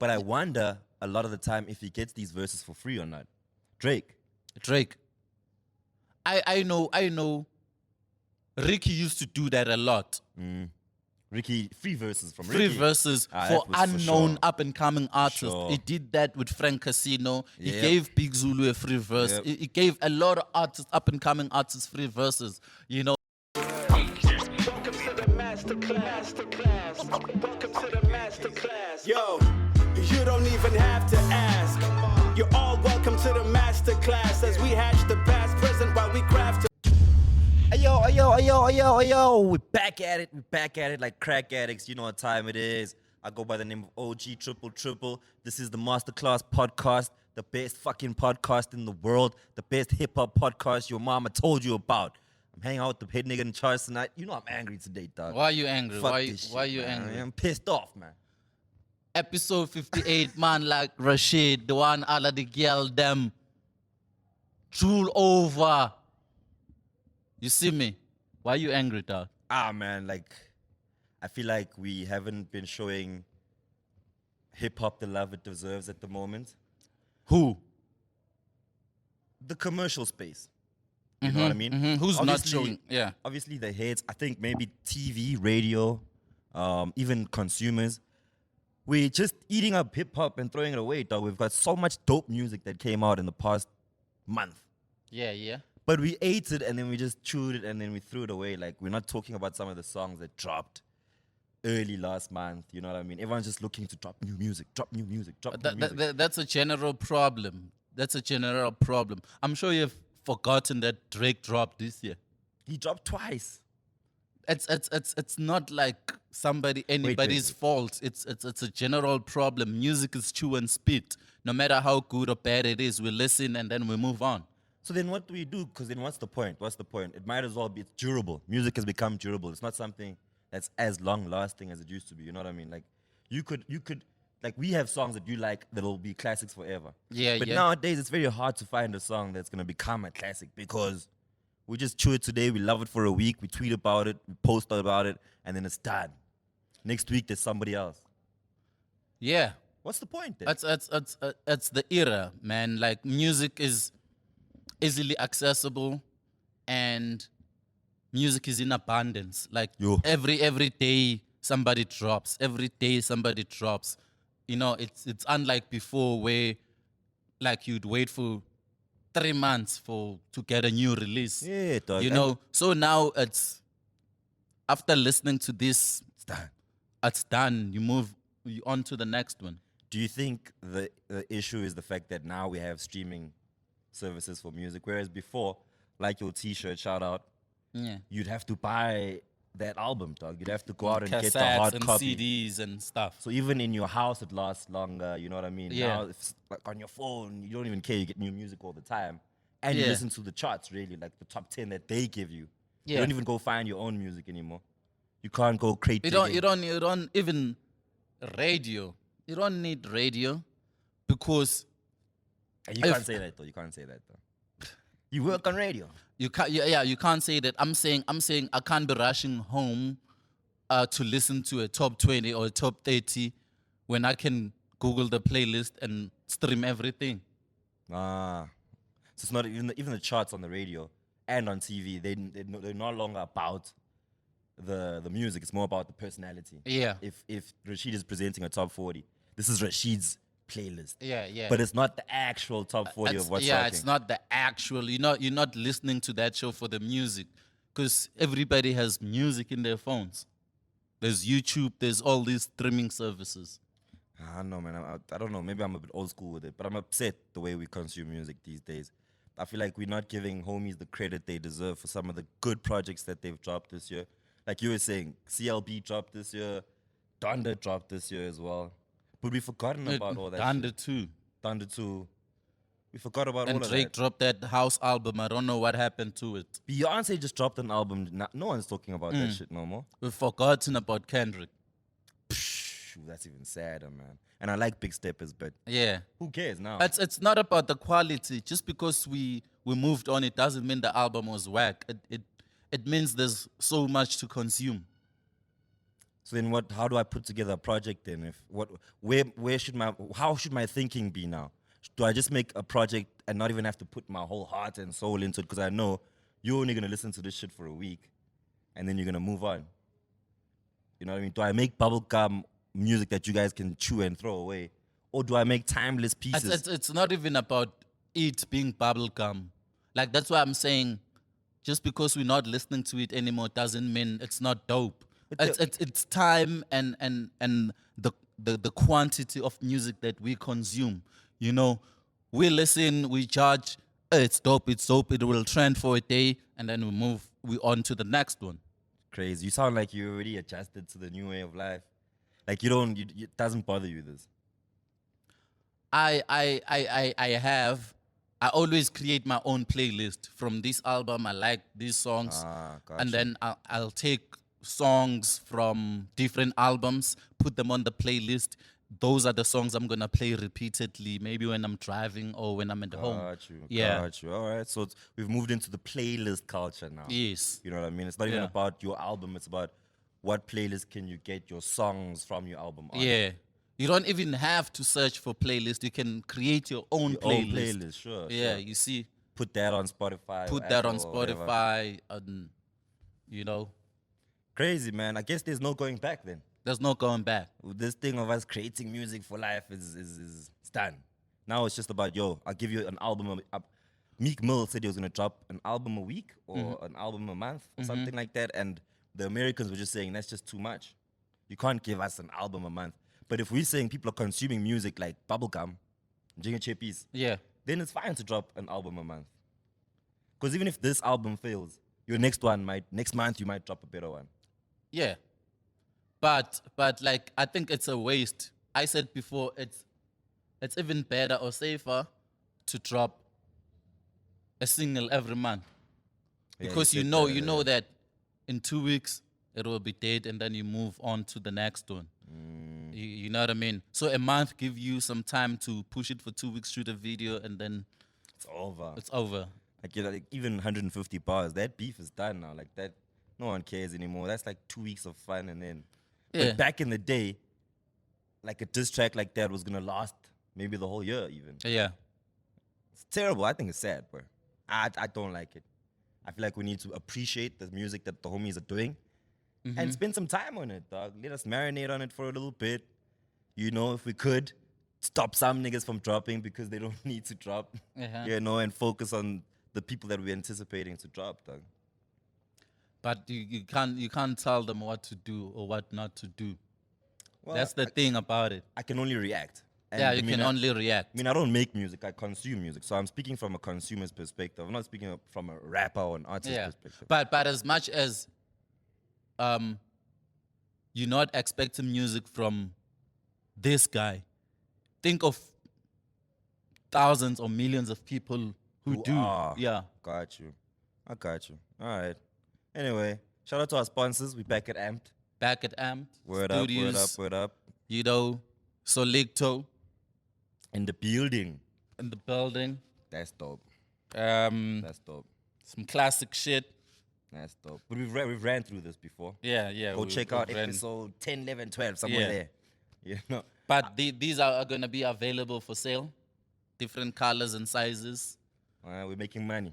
But I wonder a lot of the time if he gets these verses for free or not. Drake. I know. Ricky used to do that a lot. Ricky, free verses from Free Ricky. verses Ah, for that was for unknown sure. up-and-coming artists. Sure. He did that with Frank Casino. He Yep. gave Big Zulu a free verse. Yep. He gave a lot of artists, up-and-coming artists, free verses. You know. Welcome to the masterclass. Welcome to the masterclass. Yo, you don't even have to ask. You're all welcome to the masterclass as we hatch the past, present while we craft. Yo. We're back at it like crack addicts. You know what time it is. I go by the name of OG Triple. This is the Masterclass Podcast, the best fucking podcast in the world, the best hip-hop podcast your mama told you about. I'm hanging out with the head nigga in charge tonight. You know I'm angry today, dog. Why are you angry? Fuck Why this are shit, you man. angry? I'm pissed off, man. Episode 58, man like Rashid, the one all of the girl them drool over. You see me? Why are you angry, dog? Man, like, I feel like we haven't been showing hip-hop the love it deserves at the moment. Who? The commercial space. You know what I mean? Who's not Obviously- showing? Yeah. Obviously, the heads, I think maybe TV, radio, even consumers, we're just eating up hip-hop and throwing it away, dog. We've got so much dope music that came out in the past month. Yeah. But we ate it and then we just chewed it and then we threw it away. Like, we're not talking about some of the songs that dropped early last month. You know what I mean? Everyone's just looking to drop new music. That's a general problem. I'm sure you've forgotten that Drake dropped this year. He dropped twice. It's not like anybody's fault. It's a general problem. Music is chew and spit. No matter how good or bad it is, we listen and then we move on. So then what do we do? Because then what's the point? It might as well be durable. Music has become durable. It's not something that's as long-lasting as it used to be. You know what I mean? Like, you could, like, we have songs that you like that'll be classics forever. But nowadays, it's very hard to find a song that's going to become a classic because we just chew it today, we love it for a week, we tweet about it, we post about it, and then it's done. Next week, there's somebody else. Yeah. What's the point then? It's the era, man. Like, music is easily accessible and music is in abundance. Like, every day somebody drops. You know, it's unlike before where, like, you'd wait for 3 months to get a new release. Yeah, dog. You know, so now it's after listening to this, it's done. You on to the next one. Do you think the issue is the fact that now we have streaming services for music, whereas before, like your T-shirt, shout out, you'd have to buy that album, dog. You'd have to go out and get the hard and copy. CDs and stuff. So even in your house, it lasts longer. You know what I mean? Yeah. Now, if it's like on your phone, you don't even care. You get new music all the time, and you listen to the charts. Really, like the top 10 that they give you. You don't even go find your own music anymore. You can't go crate. You don't even radio. You don't need radio because You can't say that though. You work on radio. you can't. You can't say that. I'm saying I can't be rushing home to listen to a top 20 or a top 30 when I can Google the playlist and stream everything. So it's not even the charts on the radio and on TV. They're no longer about the music. It's more about the personality. Yeah. If Rashid is presenting a top 40, this is Rashid's playlist. Yeah. But it's not the actual top 40 of what's talking. It's not the actual. You're not listening to that show for the music, because everybody has music in their phones. There's YouTube. There's all these streaming services. I don't know, man. I don't know. Maybe I'm a bit old school with it, but I'm upset the way we consume music these days. I feel like we're not giving homies the credit they deserve for some of the good projects that they've dropped this year. Like you were saying, CLB dropped this year, Donda dropped this year as well. But we've forgotten about all that shit. Donda 2. We forgot about all of that. And Drake dropped that house album. I don't know what happened to it. Beyonce just dropped an album. No one's talking about that shit no more. We've forgotten about Kendrick. Psh, that's even sadder, man. And I like Big Steppers, but Yeah. who cares now? It's not about the quality. Just because we moved on, it doesn't mean the album was whack. It means there's so much to consume. So then what? How do I put together a project then? How should my thinking be now? Do I just make a project and not even have to put my whole heart and soul into it? Because I know you're only gonna listen to this shit for a week, and then you're gonna move on. You know what I mean? Do I make bubblegum music that you guys can chew and throw away, or do I make timeless pieces? It's not even about it being bubblegum. Like, that's why I'm saying, just because we're not listening to it anymore doesn't mean it's not dope. It's time and the quantity of music that we consume. You know, we listen, we judge, it's dope, it will trend for a day, and then we on to the next one. Crazy. You sound like you already adjusted to the new way of life. Like it doesn't bother you this. I always create my own playlist. From this album, I like these songs, and then I'll take songs from different albums, put them on the playlist. Those are the songs I'm gonna play repeatedly, maybe when I'm driving or when I'm at home. Got you. All right. So we've moved into the playlist culture now. Yes. You know what I mean? It's not even about your album. It's about what playlist can you get your songs from your album on. Yeah. You don't even have to search for playlist. You can create your own playlist. Sure. Yeah, sure. you see. Put that on Spotify. Put that on Spotify, and you know. Crazy, man. I guess there's no going back then. There's no going back. This thing of us creating music for life is done. Now it's just about, I'll give you an album. Meek Mill said he was going to drop an album a week or an album a month or something like that. And the Americans were just saying, that's just too much. You can't give us an album a month. But if we're saying people are consuming music like bubblegum, Jingle Chippies, then it's fine to drop an album a month. Because even if this album fails, your next month you might drop a better one. Yeah. But like, I think it's a waste. I said before, it's even better or safer to drop a single every month. Because you know that in 2 weeks it will be dead, and then you move on to the next one. You know what I mean? So a month give you some time to push it for 2 weeks, shoot a video, and then it's over. It's over. Like even 150 bars, that beef is done now. Like that, no one cares anymore. That's like 2 weeks of fun, and then. Yeah. But back in the day, like a diss track like that was gonna last maybe the whole year even. Yeah. It's terrible. I think it's sad, bro. I don't like it. I feel like we need to appreciate the music that the homies are doing and spend some time on it, dog. Let us marinate on it for a little bit. You know, if we could, stop some niggas from dropping because they don't need to drop. You know, and focus on the people that we're anticipating to drop, dog. But you can't tell them what to do or what not to do. Well, that's the thing about it. I can only react. And you can only react. I mean, I don't make music. I consume music. So I'm speaking from a consumer's perspective. I'm not speaking from a rapper or an artist's perspective. But as much as you're not expecting music from this guy, think of thousands or millions of people who do. Yeah. Got you. I got you. All right. Anyway, shout out to our sponsors. We back at Amped. Word Studios, word up. You know, Solicto. In the building. That's dope. That's dope. Some classic shit. That's dope. But we've ran through this before. Yeah. Go check out episode 10, 11, 12, somewhere there. You know. But these are going to be available for sale. Different colors and sizes. We're making money.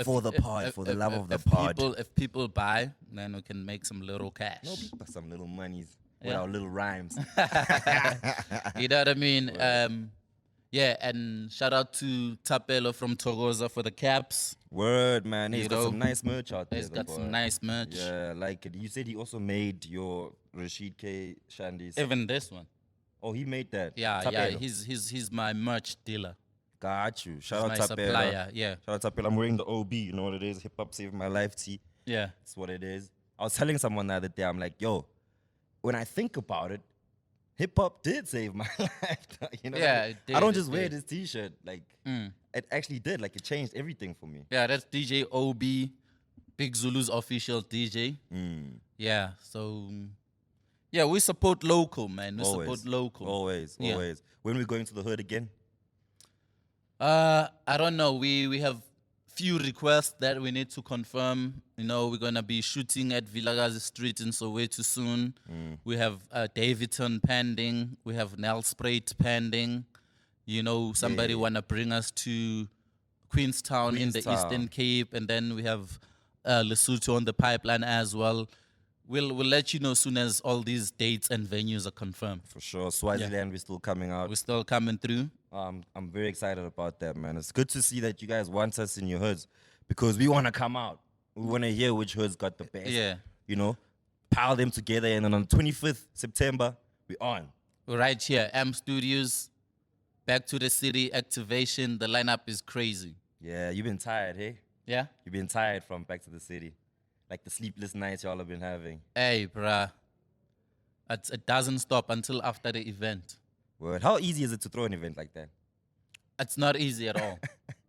For the love of the pod. If people buy, then we can make some little cash. Some little monies with our little rhymes. You know what I mean? And shout out to Tapelo from Togoza for the caps. Word, man. He's got some nice merch out there. He's got some nice merch. Yeah, like it. You said he also made your Rashid K. Shandy's. Even this one. Oh, he made that? Yeah, Tapelo. He's my merch dealer. Got you. Shout out to supplier. Yeah. Shout out to I'm wearing the OB. You know what it is? Hip hop saved my life tee. Yeah. That's what it is. I was telling someone the other day, I'm like, yo, when I think about it, hip hop did save my life. You know? Yeah, it did. I don't just wear this t-shirt. Like, it actually did. Like, it changed everything for me. Yeah, that's DJ OB, Big Zulu's official DJ. Yeah, so yeah, we support local, man. We support local. Always. When we going to the hood again? I don't know. We have few requests that we need to confirm. You know, we're gonna be shooting at Vilagazi Street in Soweto soon. We have Davidson pending. We have Nelspruit pending. You know, somebody wanna bring us to Queenstown in the Eastern Cape, and then we have Lesotho on the pipeline as well. We'll let you know as soon as all these dates and venues are confirmed. For sure. Swaziland, we're still coming out. We're still coming through. I'm very excited about that, man. It's good to see that you guys want us in your hoods because we want to come out. We want to hear which hoods got the best. Yeah. You know, pile them together, and then on 25th September, we're on. We're right here, M Studios, back to the city, activation. The lineup is crazy. Yeah, you've been tired, hey? Yeah? You've been tired from Back to the City. Like the sleepless nights y'all have been having. Hey, bruh. It doesn't stop until after the event. Word. How easy is it to throw an event like that? It's not easy at all.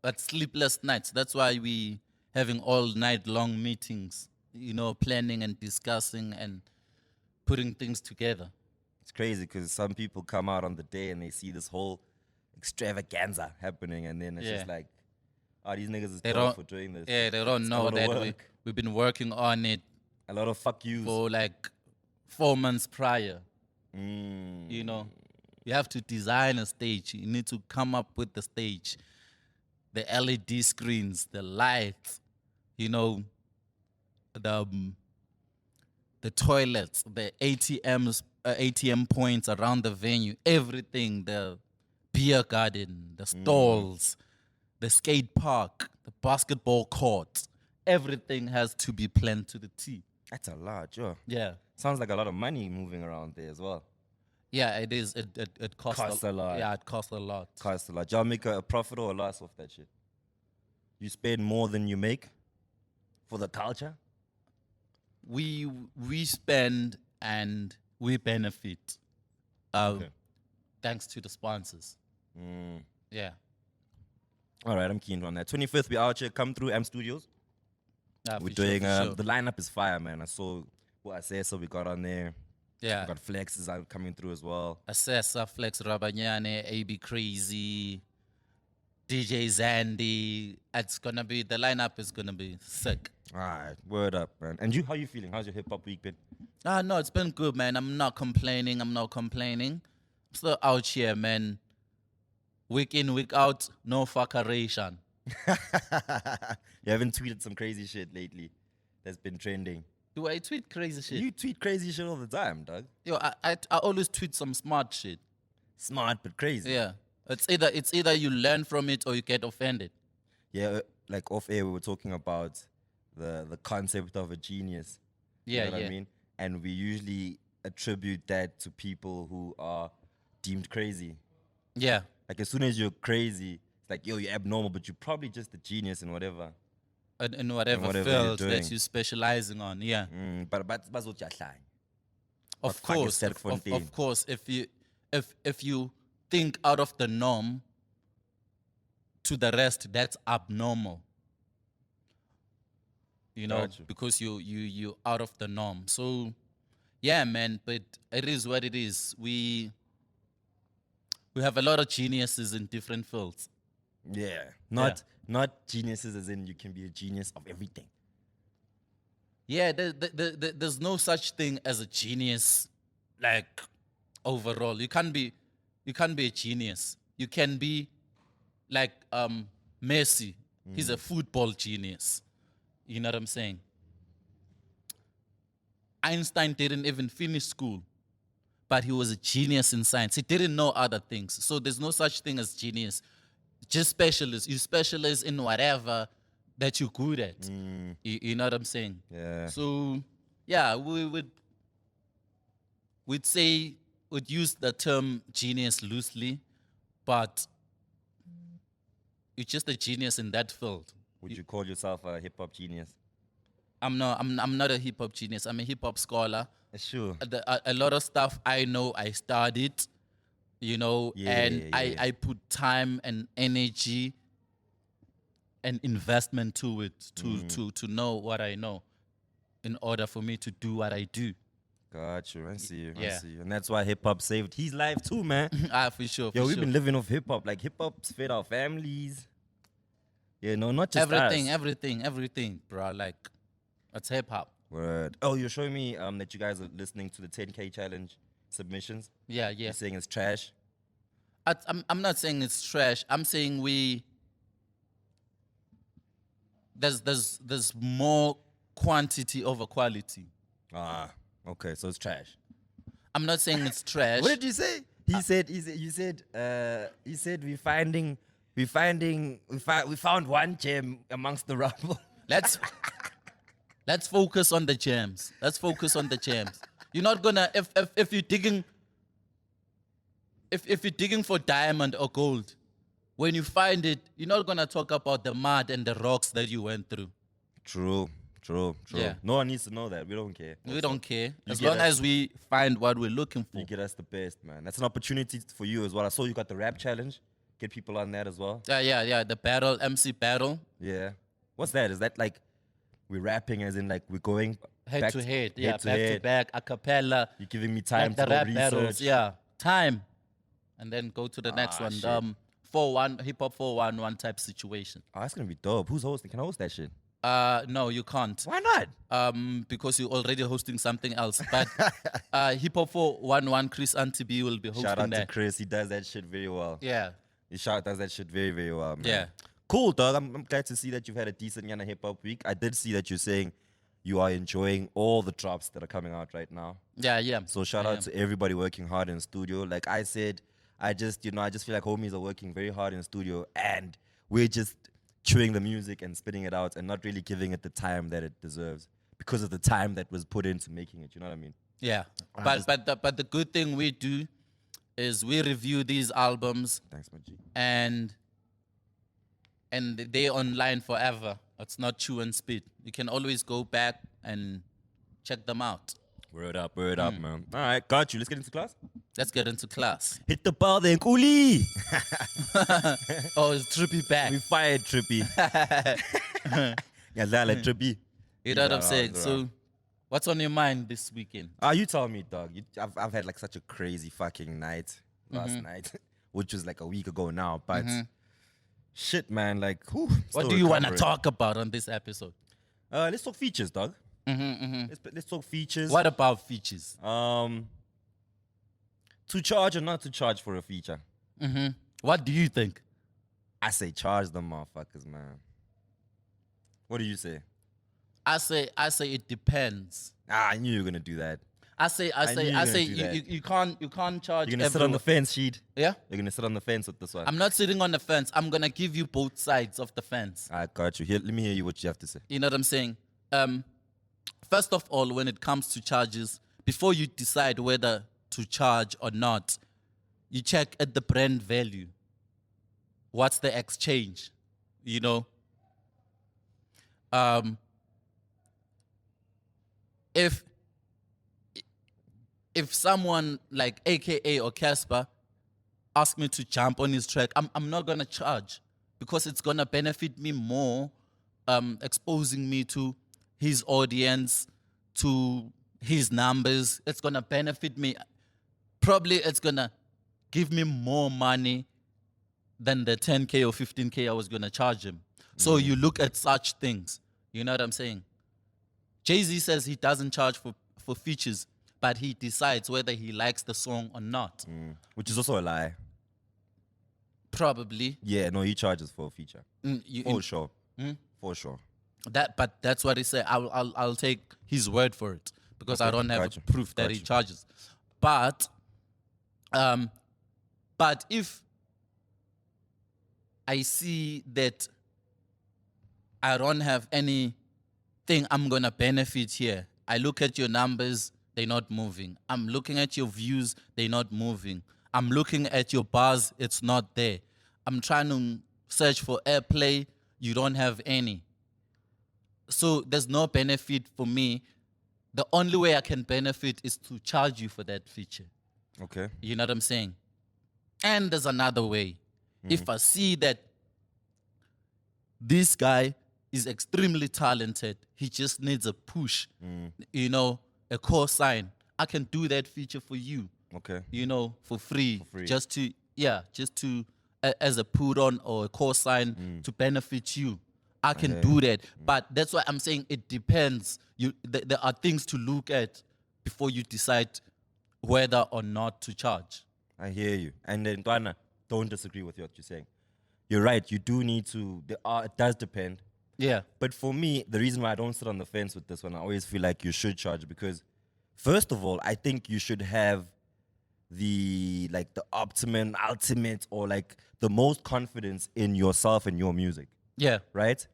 But sleepless nights. That's why we having all night long meetings, you know, planning and discussing and putting things together. It's crazy because some people come out on the day and they see this whole extravaganza happening, and then it's just like, oh, these niggas is dope for doing this. Yeah, they don't know that we've been working on it. A lot of fuck yous. For like 4 months prior. You know, you have to design a stage. You need to come up with the stage, the LED screens, the lights, you know, the toilets, the ATM points around the venue, everything, the beer garden, the stalls, the skate park, the basketball court, everything has to be planned to the T. That's a lot, yo. Yeah. Sounds like a lot of money moving around there as well. Yeah, it is. It costs a lot. Yeah, it costs a lot. Costs a lot. Y'all make a profit or a loss off that shit? You spend more than you make for the culture? We spend and we benefit. Thanks to the sponsors. Yeah. All right, I'm keen on that. 25th, we out here. Come through M Studios. We're doing the lineup is fire, man. I saw what I said, so we got on there. Yeah. We got Flexes out coming through as well. Assessor, Flex Rabanyane, AB Crazy, DJ Zandy. The lineup is gonna be sick. All right, word up, man. And you, how you feeling? How's your hip hop week been? No, it's been good, man. I'm not complaining. I'm still out here, man. Week in, week out, no fuckeration. You haven't tweeted some crazy shit lately that's been trending. Do I tweet crazy shit? You tweet crazy shit all the time, dog. Yo, I always tweet some smart shit. Smart but crazy. Yeah. It's either you learn from it or you get offended. Yeah, like off air we were talking about the concept of a genius. Yeah, you know what I mean? And we usually attribute that to people who are deemed crazy. Yeah. Like as soon as you're crazy, it's like, yo, you're abnormal, but you're probably just a genius in whatever. In whatever field that you're specializing on, yeah. But that's what you're saying. Of course, if you think out of the norm to the rest, that's abnormal. You know, because you out of the norm. So yeah, man, but it is what it is. We have a lot of geniuses in different fields. Yeah. Not geniuses as in you can be a genius of everything. Yeah, there's no such thing as a genius, like overall. You can't be a genius. You can be like Messi. He's a football genius. You know what I'm saying? Einstein didn't even finish school, but he was a genius in science. He didn't know other things. So there's no such thing as genius. Just specialist. You specialize in whatever that you're good at. You know what I'm saying? Yeah. So, yeah, we'd use the term genius loosely, but you're just a genius in that field. Would you call yourself a hip hop genius? I'm not a hip hop genius. I'm a hip hop scholar. Sure. A lot of stuff I know I studied, you know, I put time and energy and investment to it to know what I know in order for me to do what I do. Got you. I see you. Yeah. I see you. And that's why hip hop saved his life too, man. For sure. Yo, we've been living off hip hop. Like hip hop's fed our families. Yeah, no, not just everything, bro. Like, it's hip hop. Word. Oh, you're showing me that you guys are listening to the 10K challenge submissions. Yeah. You're saying it's trash. I'm not saying it's trash. I'm saying there's more quantity over quality. Ah, okay, so it's trash. I'm not saying it's trash. What did you say? You said we found one gem amongst the rubble. Let's focus on the gems. You're not gonna if you're digging if you're digging for diamond or gold, when you find it, you're not gonna talk about the mud and the rocks that you went through. True. Yeah. No one needs to know that. We don't care. We don't care. As long as we find what we're looking for. You get us the best, man. That's an opportunity for you as well. I saw you got the rap challenge. Get people on that as well. Yeah. The battle, MC battle. Yeah. What's that? Is that like we're rapping as in like we're going Head to head. Yeah, head to back to head. back, a cappella. You're giving me time Like to the go rap research. battles. Yeah. Time. And then go to the next one. Shit. 4-1, hip hop 4-1 type situation. Oh, that's gonna be dope. Who's hosting? Can I host that shit? No, you can't. Why not? Because you're already hosting something else. But hip hop 4-1, Chris Antibi will be hosting Shout out that. to Chris. He does that shit very well. Yeah. He does that shit very, very well, man. Yeah. Cool, dog. I'm glad to see that you've had a decent Yana hip hop week. I did see that you're saying you are enjoying all the drops that are coming out right now. Yeah. So shout out to everybody working hard in the studio. Like I said, I just feel like homies are working very hard in the studio and we're just chewing the music and spitting it out and not really giving it the time that it deserves because of the time that was put into making it. You know what I mean? Yeah. But the good thing we do is we review these albums. Thanks, my G. And they're online forever. It's not chew and spit. You can always go back and check them out. Word up, man. All right, got you. Let's get into class. Let's get into class. Hit the ball then, Kuli. Oh, it's Trippy back. We fired Trippy. Yeah, like Trippy. You know what I'm saying? So, what's on your mind this weekend? You tell me, dog. I've had like such a crazy fucking night last night, which was like a week ago now. But shit, man, like, whew, What still do you want to recovering. talk about on this episode? Let's talk features, dog. Let's talk features. What about features? To charge or not to charge for a feature? What do you think? I say charge them motherfuckers, man. What do you say? I say it depends. I knew you were gonna do that. I say knew you were gonna do that. you can't charge. You're gonna sit on the fence, Sheed. Yeah. You're gonna sit on the fence with this one. I'm not sitting on the fence. I'm gonna give you both sides of the fence. I got you. Here, let me hear you what you have to say. You know what I'm saying? First of all, when it comes to charges, before you decide whether to charge or not, you check at the brand value. What's the exchange? You know? If someone like AKA or Casper asks me to jump on his track, I'm not gonna charge because it's gonna benefit me more, exposing me to his audience, to his numbers. It's gonna benefit me. Probably it's gonna give me more money than the 10K or 15K I was gonna charge him. So you look at such things. You know what I'm saying? Jay-Z says he doesn't charge for features, but he decides whether he likes the song or not. Which is also a lie. Probably. Yeah, no, he charges for a feature. For sure. For sure. But that's what he said. I'll take his word for it because I don't have Gotcha. proof that he Gotcha. charges. But if I see that I don't have anything I'm gonna benefit here, I look at your numbers, they're not moving. I'm looking at your views, they're not moving. I'm looking at your buzz, it's not there. I'm trying to search for airplay, you don't have any. So there's no benefit for me. The only way I can benefit is to charge you for that feature. Okay. You know what I'm saying? And there's another way. If I see that this guy is extremely talented, he just needs a push, you know, a cosign, I can do that feature for you, Okay. you know, for free. free. Just to as a put on or a cosign to benefit you, I can do that. But that's why I'm saying it depends. There are things to look at before you decide whether or not to charge. I hear you. And then, Twana, don't disagree with what you're saying. You're right. You do need to. It does depend. Yeah. But for me, the reason why I don't sit on the fence with this one, I always feel like you should charge because, first of all, I think you should have the ultimate, or like the most confidence in yourself and your music. Yeah. Right?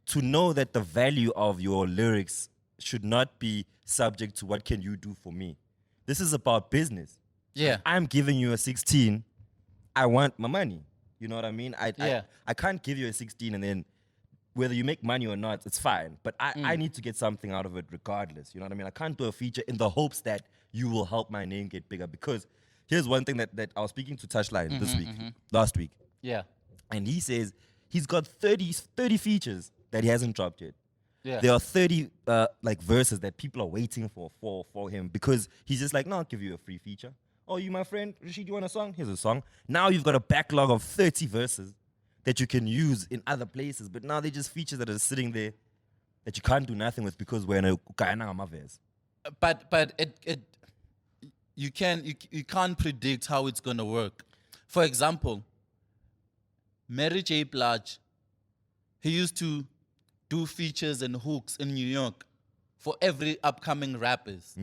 To know that the value of your lyrics should not be subject to what can you do for me. This is about business. Yeah. If I'm giving you a 16, I want my money. You know what I mean? I can't give you a 16 and then whether you make money or not, it's fine. But I need to get something out of it regardless. You know what I mean? I can't do a feature in the hopes that you will help my name get bigger. Because here's one thing that I was speaking to Touchline last week. Yeah. And he says he's got 30 features that he hasn't dropped yet. Yeah. There are 30 verses that people are waiting for him because he's just like, no, I'll give you a free feature. Oh, you my friend, Rashid, you want a song? Here's a song. Now you've got a backlog of 30 verses that you can use in other places, but now they're just features that are sitting there that you can't do nothing with because we're in a Kayananga verse. But you can't predict how it's gonna work. For example, Mary J. Blige, he used to do features and hooks in New York for every upcoming rappers.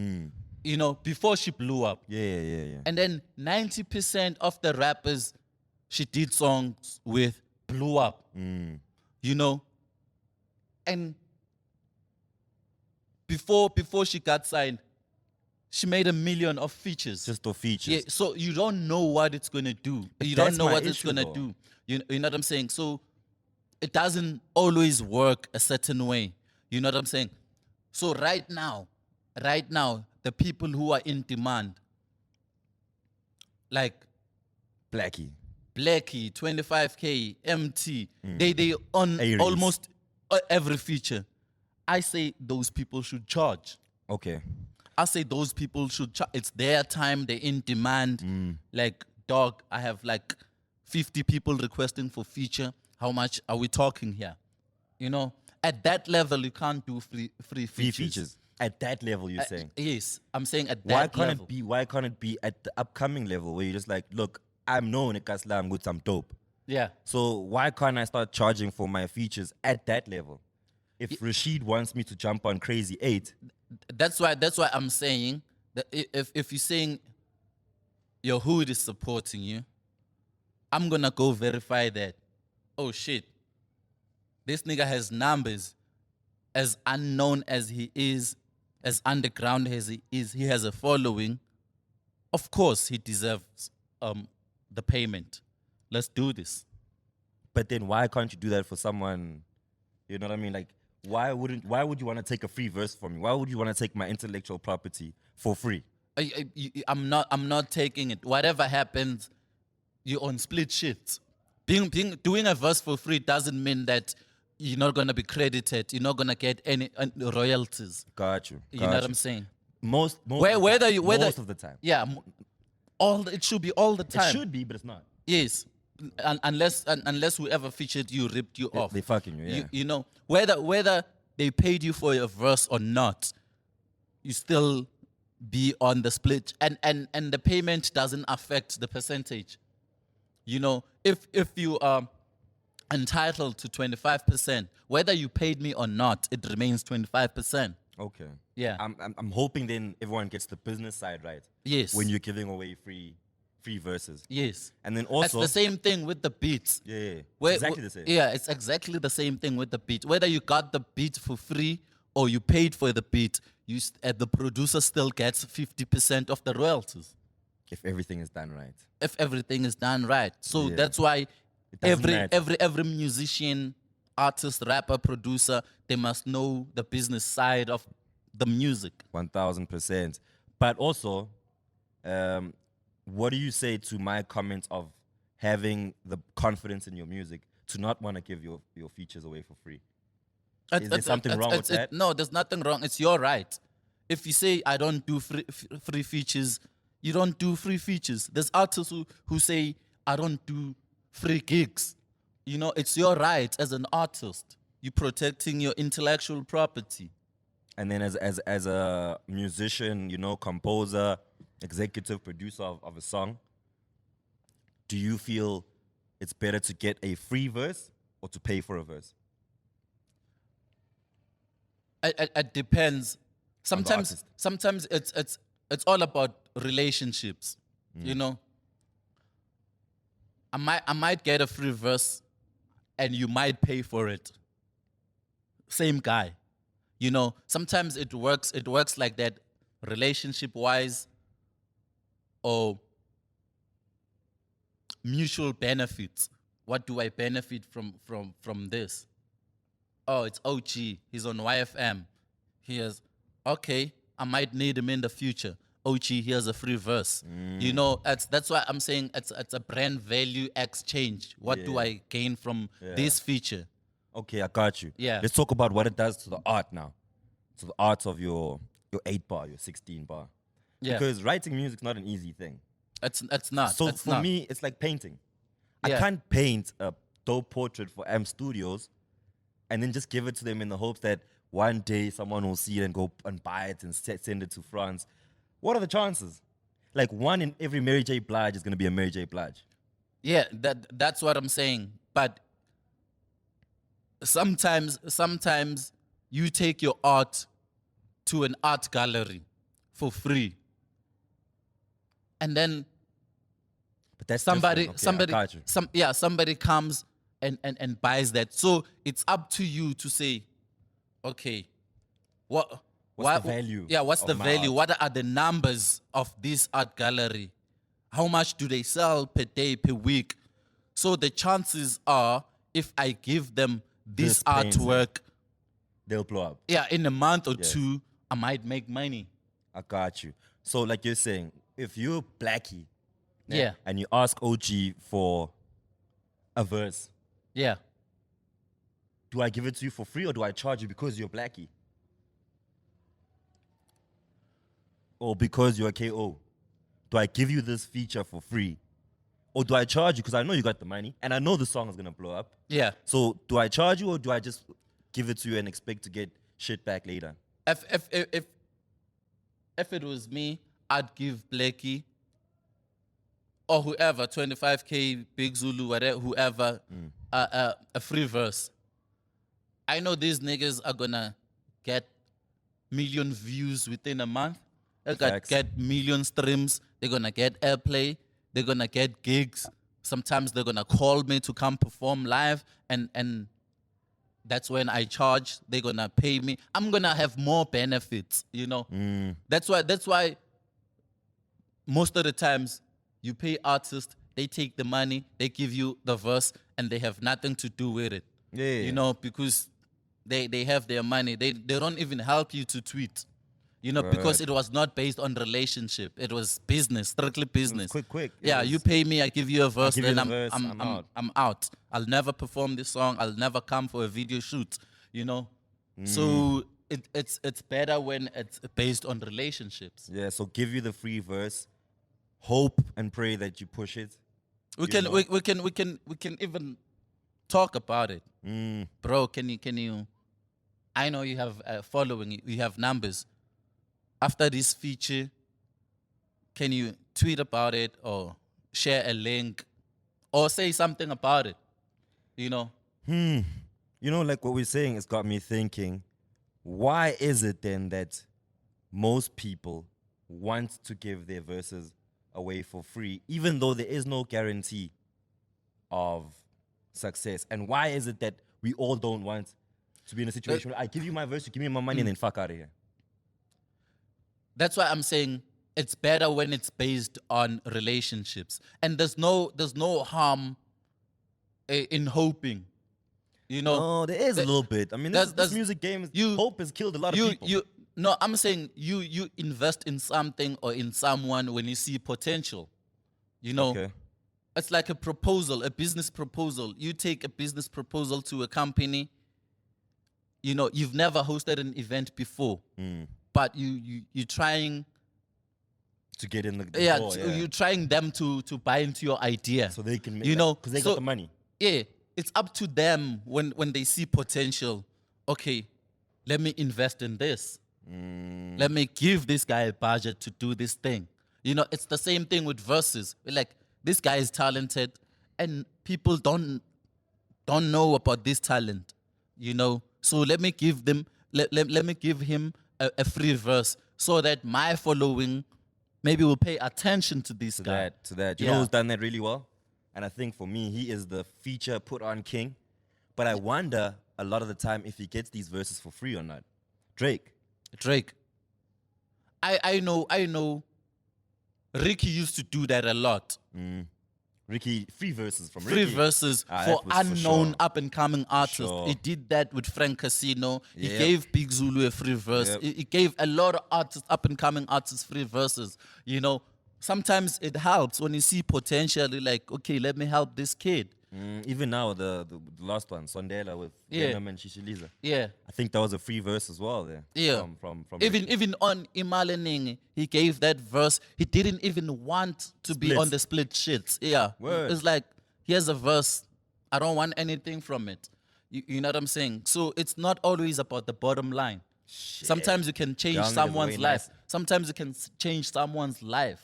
You know, before she blew up. Yeah. And then 90% of the rappers she did songs with blew up. You know? And before she got signed, she made 1 million of features. Just the features. Yeah, so you don't know what it's gonna do. You That's don't know my what it's issue, gonna though. do. You know what I'm saying? So it doesn't always work a certain way. You know what I'm saying? So right now, the people who are in demand, like Blackie, 25K, MT, they on Aries. almost every feature. I say those people should charge. Okay. I say those people should charge. It's their time. They're in demand. Like, dog, I have like 50 people requesting for feature. How much are we talking here? You know, at that level, you can't do free features. Free features. At that level, you're saying? Yes, I'm saying at Why that can't level. Why can't it be at the upcoming level where you're just like, look, I'm known in Kasla, I'm good, I'm dope. Yeah. So why can't I start charging for my features at that level? If Rashid wants me to jump on Crazy 8, That's why I'm saying that if you're saying your hood is supporting you, I'm gonna go verify that. Oh shit. This nigga has numbers. As unknown as he is, as underground as he is, he has a following. Of course he deserves the payment. Let's do this. but then why can't you do that for someone? You know what I mean? Like, why would you want to take a free verse from me? Why would you want to take my intellectual property for free? I'm not taking it. Whatever happens, you're on split shifts. Doing a verse for free doesn't mean that you're not gonna be credited. You're not gonna get any royalties. Got you. You know what I'm saying? Most of the time. Yeah, it should be all the time. It should be, but it's not. Yes, unless whoever featured you ripped you off. They fucking you, yeah. You know, whether they paid you for your verse or not, you still be on the split, and the payment doesn't affect the percentage. You know, if you are entitled to 25%, whether you paid me or not, it remains 25%. Okay. Yeah. I'm hoping then everyone gets the business side right. Yes. When you're giving away free verses. Yes. And then It's also the same thing with the beats. Yeah. Where- Exactly the same. Yeah, it's exactly the same thing with the beat. Whether you got the beat for free or you paid for the beat, the producer still gets 50% of the royalties If everything is done right. if everything is done right. So Yeah. that's why doesn't matter. every musician, artist, rapper, producer, they must know the business side of the music. 1000%. But also, what do you say to my comments of having the confidence in your music to not want to give your features away for free? Is there something wrong with that? No, there's nothing wrong. It's your right. If you say I don't do free features, you don't do free features. There's artists who say I don't do free gigs. You know, it's your right as an artist. You're protecting your intellectual property. And then as a musician, you know, composer, executive producer of a song, do you feel it's better to get a free verse or to pay for a verse? It depends. artist. Sometimes it's all about relationships. You know, I might get a free verse, and you might pay for it. Same guy. You know, sometimes it works like that, relationship wise, or mutual benefits. What do I benefit from this? Oh, it's OG. He's on YFM. Okay, I might need him in the future. OG, here's a free verse. You know, that's why I'm saying it's a brand value exchange. What do I gain from this feature? Okay, I got you. Yeah. Let's talk about what it does to the art now. To the art of your 8 bar, your 16 bar. Yeah. Because writing music's not an easy thing. It's not. So it's for not. me, it's like painting. I Yeah. can't paint a dope portrait for M Studios and then just give it to them in the hopes that one day someone will see it and go and buy it and send it to France. What are the chances? Like one in every Mary J. Blige is going to be a Mary J. Blige. Yeah, that's what I'm saying. But sometimes you take your art to an art gallery for free, and then But that's somebody different. Okay, I got you. somebody comes and buys that. So it's up to you to say, okay, What's the value Yeah, what's of the my value? art? What are the numbers of this art gallery? How much do they sell per day, per week? So the chances are, if I give them this painting. artwork, They'll blow up. in a month or Yes. two, I might make money. I got you. So like you're saying, if you're Blackie Yeah. and you ask OG for a verse, Yeah. do I give it to you for free or do I charge you because you're Blackie? Or because you're a KO? Do I give you this feature for free? Or do I charge you because I know you got the money and I know the song is going to blow up? Yeah. So do I charge you or do I just give it to you and expect to get shit back later? If it was me, I'd give Blackie or whoever, 25K, Big Zulu, whatever, whoever, a free verse. I know these niggas are gonna get million views within a month. They're gonna Facts. get million streams. They're gonna get airplay. They're gonna get gigs. Sometimes they're gonna call me to come perform live, and that's when I charge. They're gonna pay me. I'm gonna have more benefits, you know. That's why most of the times you pay artists, they take the money, they give you the verse, and they have nothing to do with it. Yeah. You know, because they have their money. They don't even help you to tweet. You know, because it was not based on relationship. It was business, strictly business. quick. It Yeah, was- you pay me, I give you a verse, give you then the verse, I'm out. I'm out. I'll never perform this song. I'll never come for a video shoot. You know, so it's better when it's based on relationships. Yeah, so give you the free verse, hope and pray that you push it. We can know? we can even talk about it, bro. Can you? I know you have a following. You have numbers. After this feature, can you tweet about it or share a link or say something about it? You know? You know, like what we're saying, it's got me thinking, why is it then that most people want to give their verses away for free, even though there is no guarantee of success? And why is it that we all don't want to be in a situation where I give you my verse, you give me my money, and then fuck out of here? That's why I'm saying it's better when it's based on relationships. And there's no harm in hoping. You know? Oh, there is a little bit. I mean, this That's- music game, you- hope has killed a lot of people. No, I'm saying you invest in something or in someone when you see potential. You know, Okay. it's like a proposal, a business proposal. You take a business proposal to a company. You know, you've never hosted an event before, but you're trying to get in the Yeah, door, you're trying them to buy into your idea. so they can make, you know, because they got the money. Yeah, it's up to them when they see potential. Okay, let me invest in this. Let me give this guy a budget to do this thing. You know, it's the same thing with verses. Like, this guy is talented, and people don't know about this talent. You know, so let me give them. Let me give him a free verse so that my following maybe will pay attention to this guy. To that. You know who's done that really well? And I think for me, he is the feature put on king. But I wonder a lot of the time if he gets these verses for free or not. Drake. I know. Ricky used to do that a lot. Ricky, free verses from Free Ricky. verses Ah, for that was for unknown sure. up-and-coming artists. Sure. He did that with Frank Casino. He Yep. gave Big Zulu a free verse. Yep. He gave a lot of artists, up-and-coming artists, free verses. You know, sometimes it helps when you see potential. You're like, okay, let me help this kid. Even now, the last one, Sondela with Yeah. Venom and Shishiliza. Yeah. I think that was a free verse as well there. Yeah. From Even on Imalening, he gave that verse. He didn't even want to be Splits. on the split shits. Yeah. Word. It's like, here's a verse. I don't want anything from it. You know what I'm saying? So it's not always about the bottom line. Sometimes you can change Y'all niggas someone's way life. nice. Sometimes you can change someone's life.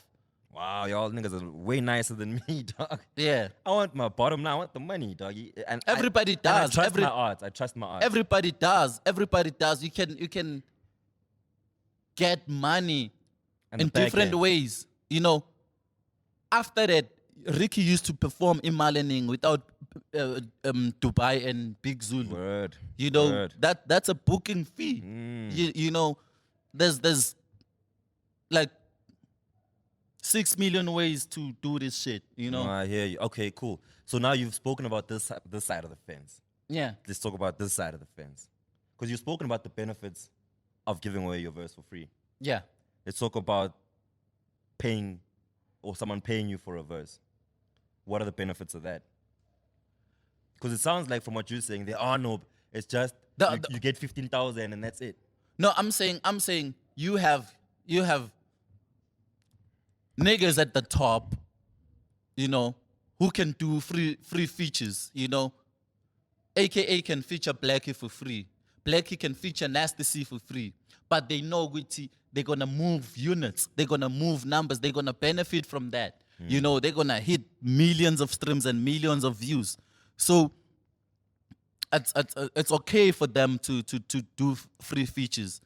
Wow, y'all niggas are way nicer than me, dog. Yeah. I want my bottom line. I want the money, dog. And Everybody and does. I trust my art. I trust my art. Everybody does. Everybody does. You can get money And in the back different end. ways. You know, after that, Ricky used to perform Imalening without Dubai and Big Zulu. Word. You know, Word. that's a booking fee. You know, there's like 6 million ways to do this shit, you know? No, I hear you. Okay, cool. So now you've spoken about this side of the fence. Yeah. Let's talk about this side of the fence. Because you've spoken about the benefits of giving away your verse for free. Yeah. Let's talk about paying or someone paying you for a verse. What are the benefits of that? Because it sounds like from what you're saying, there are no, it's just you get 15,000 and that's it. No, I'm saying you have niggas at the top, you know, who can do free features, you know. AKA can feature Blackie for free. Blackie can feature Nasty C for free. But they know Wichi, they're gonna move units, they're gonna move numbers, they're gonna benefit from that. You know, they're gonna hit millions of streams and millions of views. So it's okay for them to do free features.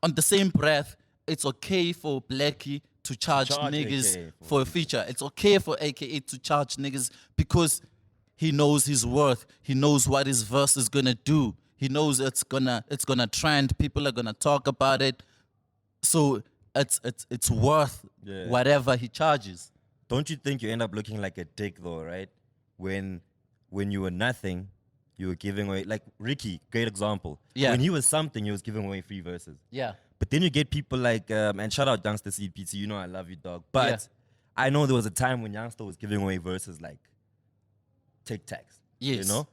On the same breath, it's okay for Blackie to charge niggas AKA for a feature. It's okay for AKA to charge niggas because he knows his worth. He knows what his verse is gonna do. He knows it's gonna trend. People are gonna talk about it. So it's worth whatever he charges. Don't you think you end up looking like a dick though, right? When you were nothing, you were giving away, like Ricky, great example. Yeah. When he was something, he was giving away free verses. Yeah. But then you get people like, and shout out Youngster CPT, you know I love you, dog. But Yeah. I know there was a time when Youngster was giving away verses like Tic Tacs. Yes. You know?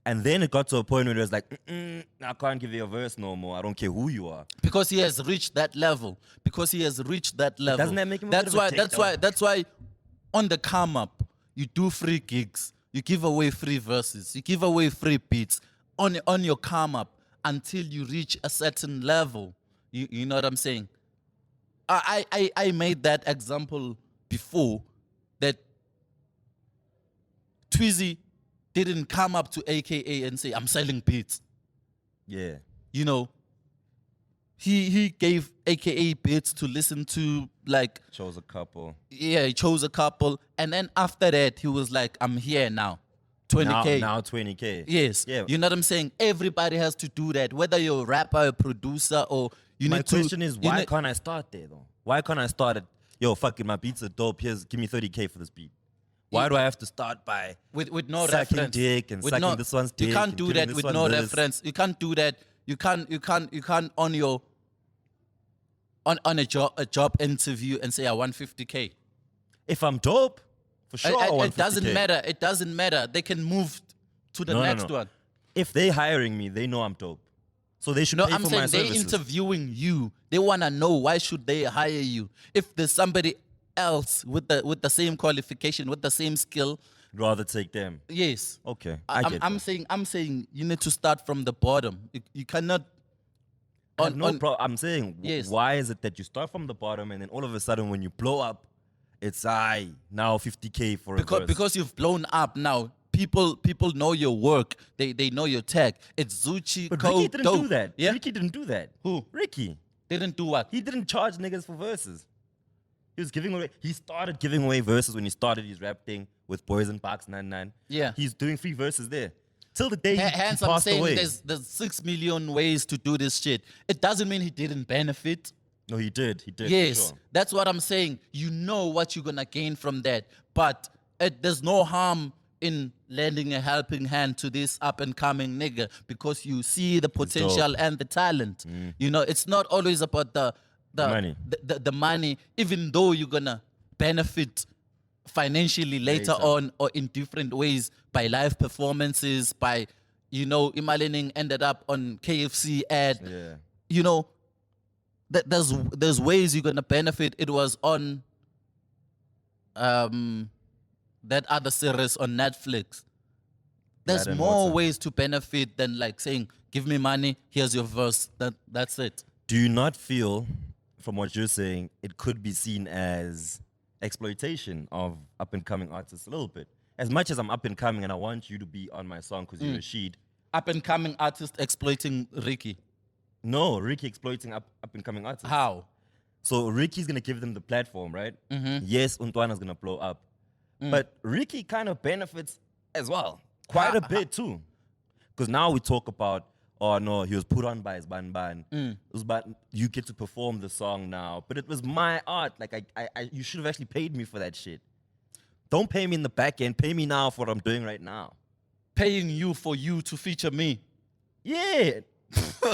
And then it got to a point where it was like, I can't give you a verse no more. I don't care who you are. Because he has reached that level. Doesn't that make him a that's bit of a why dick, that's why on the come up, you do free gigs, you give away free verses, you give away free beats on your come up until you reach a certain level. You know what I'm saying? I made that example before that Tweezy didn't come up to AKA and say, I'm selling beats. Yeah. You know, he gave AKA beats to listen to, like, Chose a couple. yeah, he chose a couple. And then after that, he was like, I'm here now. 20K. Now 20K. Yes. Yeah. You know what I'm saying? Everybody has to do that, whether you're a rapper, a producer, or you My need to. question is, you why need- can't I start there though? Why can't I start at, yo, fucking my beats are dope. Here's, give me 30K for this beat. Why do I have to start by with no sucking reference? dick and With sucking no- this one's dick? You can't and do giving that this with one no this? reference. You can't do that. You can't on your on a job interview and say I want 50K. If I'm dope, for sure I want It doesn't 50K. matter. It doesn't matter. They can move to the No, no, next no. one. If they hiring me, they know I'm dope. So they should No, pay I'm for saying my they're services. interviewing you. They wanna know why should they hire you. If there's somebody else with the same qualification, with the same skill, Rather take them. yes. Okay, I get I'm that. saying you need to start from the bottom. You cannot. I'm saying, Yes. why is it that you start from the bottom and then all of a sudden when you blow up, it's now 50K for a verse? Because you've blown up now. People know your work. They know your tag. It's Zuchi, But Code, Ricky didn't Dope. do that. Yeah, Ricky didn't do that. Who? Ricky. didn't do what? He didn't charge niggas for verses. He was giving away. He started giving away verses when he started his rap thing with Boys and Box 99. Yeah. He's doing free verses there. Till the day he Hence, I'm passed saying away. there's 6 million ways to do this shit. It doesn't mean he didn't benefit. No, he did. He did. for Yes, sure. that's what I'm saying. You know what you're gonna gain from that, but there's no harm in lending a helping hand to this up and coming nigga because you see the potential and the talent. You know, it's not always about the Money. the money, even though you're gonna benefit financially later on or in different ways by live performances, by Imalening ended up on KFC ad. Yeah. You know, there's ways you're gonna benefit. It was on that other series on Netflix. There's Brad and more Watson. ways to benefit than like saying, give me money, here's your verse. That's it. Do you not feel, from what you're saying, it could be seen as exploitation of up and coming artists a little bit? As much as I'm up and coming and I want you to be on my song because you're Rashid. Up and coming artist exploiting Ricky. No, Ricky exploiting up and coming artists. How? So Ricky's gonna give them the platform, right? Mm-hmm. Yes, Untwana's gonna blow up. Mm. But Ricky kind of benefits as well. Quite a bit too. Because now we talk about, oh no, he was put on by his ban. Mm. It was about you get to perform the song now. But it was my art. Like you should have actually paid me for that shit. Don't pay me in the back end. Pay me now for what I'm doing right now. Paying you for you to feature me. Yeah.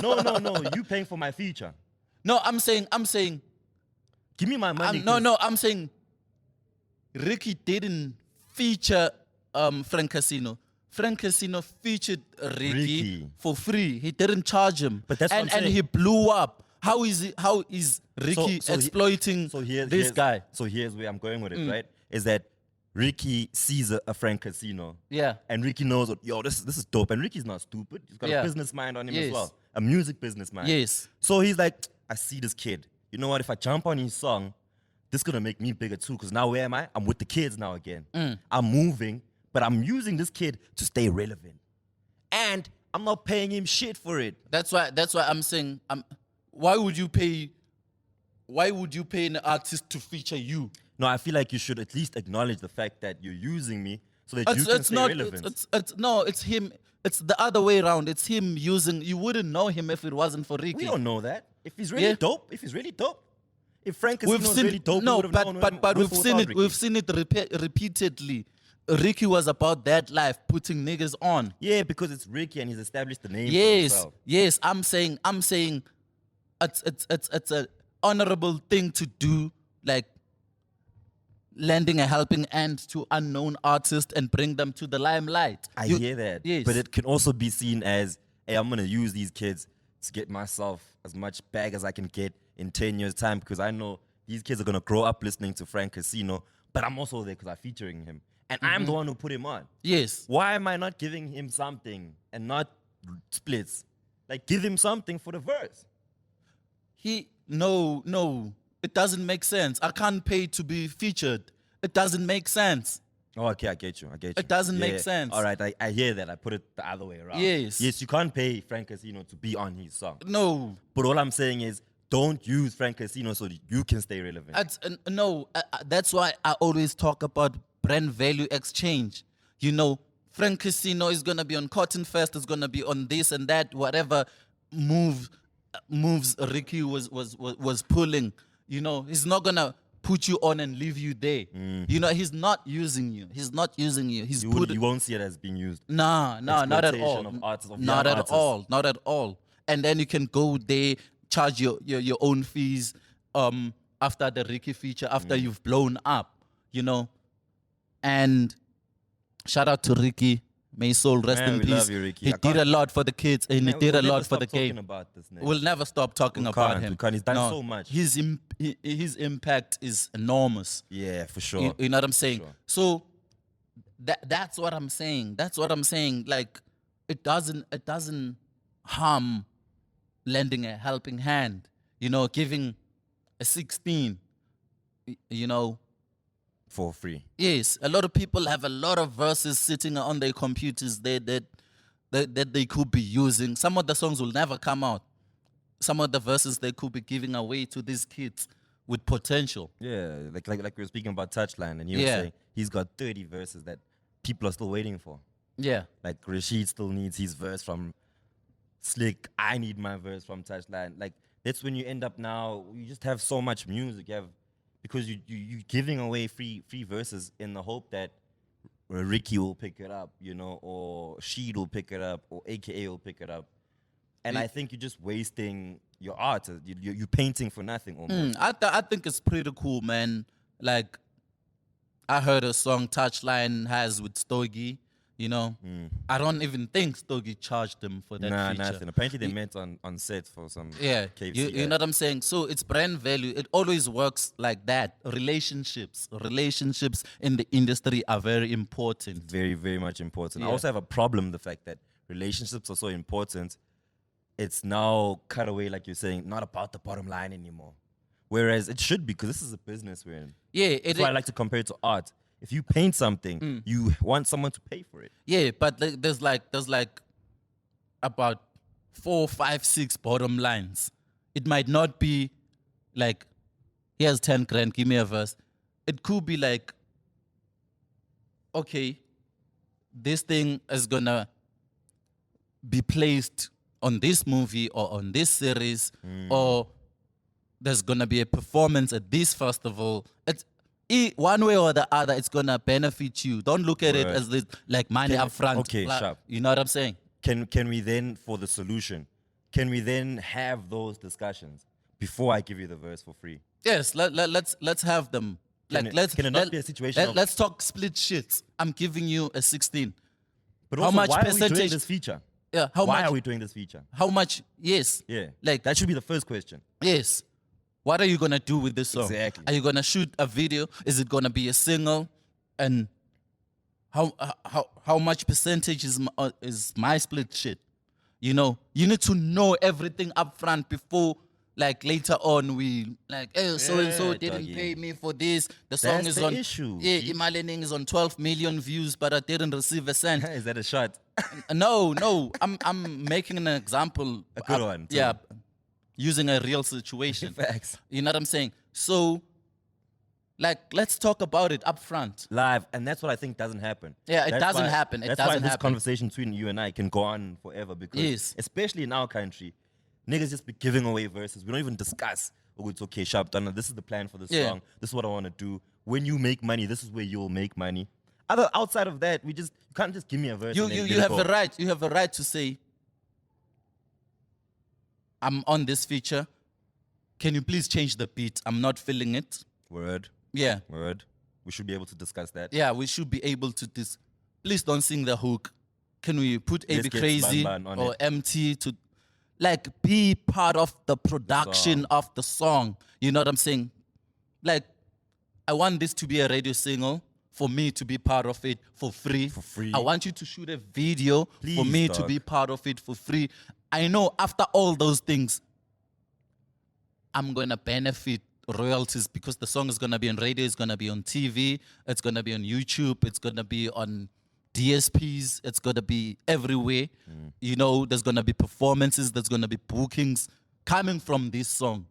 No. You paying for my feature. No, I'm saying, Give me my money. 'cause- I'm saying Ricky didn't feature Frank Casino. Frank Casino featured Ricky for free. He didn't charge him. But that's what I'm and saying. he blew up. How is Ricky exploiting this guy? So here's where I'm going with it, right? Is that Ricky sees a Frank Casino. Yeah. And Ricky knows, yo, this is dope. And Ricky's not stupid. He's got Yeah. a business mind on him Yes. as well. A music business mind. Yes. So he's like, I see this kid. You know what? If I jump on his song, this is going to make me bigger too. Because now where am I? I'm with the kids now again. I'm moving, but I'm using this kid to stay relevant. And I'm not paying him shit for it. That's why I'm saying, why would you pay an artist to feature you? No, I feel like you should at least acknowledge the fact that you're using me so that you can stay relevant. It's him. It's the other way around. It's him using. You wouldn't know him if it wasn't for Ricky. We don't know that. If he's really Yeah. dope, if Frank Casino's really dope, we no, would've known him but with we've or seen without it. Ricky. We've seen it repeatedly. Ricky was about that life, putting niggas on. Yeah, because it's Ricky and he's established the name for Yes, himself. yes. I'm saying it's a honorable thing to do, like lending a helping hand to unknown artists and bring them to the limelight. I hear that. Yes. But it can also be seen as, hey, I'm going to use these kids to get myself as much bag as I can get in 10 years' time because I know these kids are going to grow up listening to Frank Casino, but I'm also there because I'm featuring him. And I'm the one who put him on. Yes. Why am I not giving him something and not splits? Like, give him something for the verse. No. It doesn't make sense. I can't pay to be featured. It doesn't make sense. Oh, okay, I get you. It doesn't make sense. All right, I hear that. I put it the other way around. Yes. Yes, you can't pay Frank Casino to be on his song. No. But all I'm saying is, don't use Frank Casino so that you can stay relevant. That's why I always talk about brand value exchange. You know, Frank Casino is gonna be on Cotton Fest. Is gonna be on this and that. Whatever moves Ricky was pulling. You know, he's not gonna put you on and leave you there. You know, he's not using you. He's You won't see it as being used. Nah, not at all. Exploitation of artists, of Not young at artists. all. Not at all. And then you can go there, charge your own fees after the Ricky feature, after you've blown up, you know. And shout out to Ricky, May his soul rest Man, in we peace. love you, Ricky. He I did a can't- lot for the kids and Man, he did we'll a never lot for stop the talking game. about this nigga. We'll never stop talking We about can't, him. we can't. He's done so much. His impact is enormous. Yeah, for sure. You know what I'm saying? Sure. So that's what I'm saying. That's what I'm saying. Like it doesn't harm lending a helping hand. You know, giving a 16. You know, For free. yes, a lot of people have a lot of verses sitting on their computers that they could be using. Some of the songs will never come out. Some of the verses they could be giving away to these kids with potential. Yeah, like we were speaking about Touchline, and you were Yeah. saying he's got 30 verses that people are still waiting for. Yeah. Like Rashid still needs his verse from Slick. I need my verse from Touchline. Like that's when you end up now. You just have so much music. You have because you giving away free verses in the hope that Ricky will pick it up, you know, or Sheed will pick it up, or AKA will pick it up. And I think you're just wasting your art. You're painting for nothing almost. I think it's pretty cool, man. Like, I heard a song Touchline has with Stogie, you know. I don't even think Stogie charged them for that Nah, feature. nothing. Apparently they met on set for some Yeah, KFC. you know what I'm saying? So it's brand value. It always works like that. Relationships in the industry are very important. Very, very much important. I Yeah. also have a problem with the fact that relationships are so important. It's now cut away, like you're saying, not about the bottom line anymore. Whereas it should be, because this is a business we're in. Yeah, That's why I like to compare it to art. If you paint something, you want someone to pay for it. yeah, but there's like about 4, 5, 6 bottom lines. It might not be like, here's 10 grand, give me a verse. It could be like, okay, this thing is gonna be placed on this movie or on this series, or there's gonna be a performance at this festival. It's one way or the other, it's gonna benefit you. Don't look at it Word. as this, like money up front. okay, Like, sharp. you know what I'm saying? Can we then, for the solution, can we then have those discussions before I give you the verse for free? Yes, let's have them. Can it not be a situation of- Let's talk split shits. I'm giving you a 16. But How also, much why are we doing percentage- this feature? Yeah, Why are we doing this feature? How much? Yes. Yeah. Like That should be the first question. yes. What are you gonna do with this song? Exactly. Are you gonna shoot a video? Is it gonna be a single? And how much percentage is my split shit? You know, you need to know everything up front before, like later on we like, hey, so and so Yeah, didn't doggy. pay me for this. The song That's is the on issue, Yeah, G. Imalening is on 12 million views, but I didn't receive a cent. Is that a shot? No, I'm making an example. A good one, too. Yeah, using a real situation. Facts. You know what I'm saying? So, like, let's talk about it up front. Live, and that's what I think doesn't happen. Yeah, it That's doesn't why- happen. It that's why doesn't this happen. conversation between you and I can go on forever because, Yes. especially in our country, niggas just be giving away verses. We don't even discuss. Oh, it's okay, sharp done. This is the plan for this Yeah. song. This is what I want to do. When you make money, this is where you'll make money. Outside of that, you can't just give me a verse. You and then you let it have go. the right. You have a right to say, I'm on this feature. Can you please change the beat? I'm not feeling it. Word. Yeah. Word. We should be able to discuss that. Yeah, we should be able to please don't sing the hook. Can we put Let's AB get Crazy Ban Ban on or it. MT to like be part of the production of the song? You know what I'm saying? Like, I want this to be a radio single for me to be part of it for free. For free. I want you to shoot a video for Please, me to dog. be part of it for free. I know after all those things, I'm going to benefit royalties because the song is going to be on radio, it's going to be on TV, it's going to be on YouTube, it's going to be on DSPs, it's going to be everywhere. You know, there's going to be performances, there's going to be bookings coming from this song.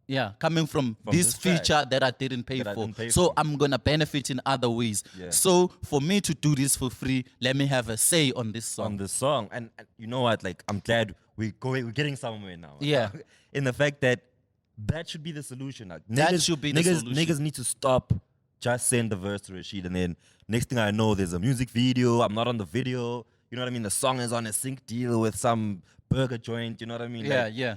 Yeah, coming from this this track feature that I didn't pay that I for. didn't pay So for. I'm going to benefit in other ways. Yeah. So for me to do this for free, let me have a say on this song. On the song. And you know what? Like, I'm glad we're getting somewhere now. Yeah. In the fact that should be the solution. Like, That niggas- should be the niggas, solution. Niggas need to stop. Just send the verse to Rashid, and then next thing I know, there's a music video. I'm not on the video. You know what I mean? The song is on a sync deal with some burger joint. You know what I mean? Yeah, Like, yeah.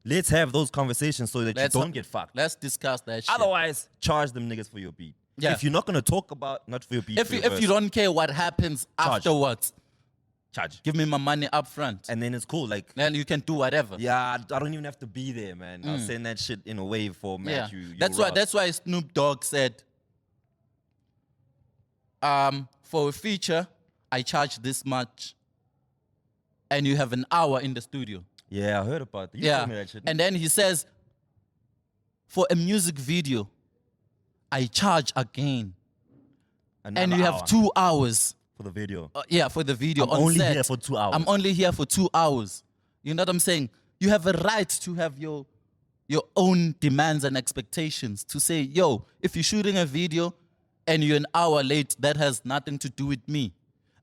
let's have those conversations so that Let's you don't get fucked. Let's discuss that shit. Otherwise, charge them niggas for your beat. Yeah. If you're not gonna talk about, not for your beat. If you don't care what happens afterwards, charge. give me my money up front. And then it's cool. Like, Then you can do whatever. yeah, I don't even have to be there, man. I'll send that shit in a wave for match. Yeah. You That's why Snoop Dogg said, for a feature, I charge this much, and you have an hour in the studio. Yeah, I heard about that. You told me that shit. And then he says, for a music video, I charge again. Another And you hour have 2 hours. for the video. For the video. I'm on only set. here for 2 hours. I'm only here for 2 hours. You know what I'm saying? You have a right to have your own demands and expectations. To say, yo, if you're shooting a video and you're an hour late, that has nothing to do with me.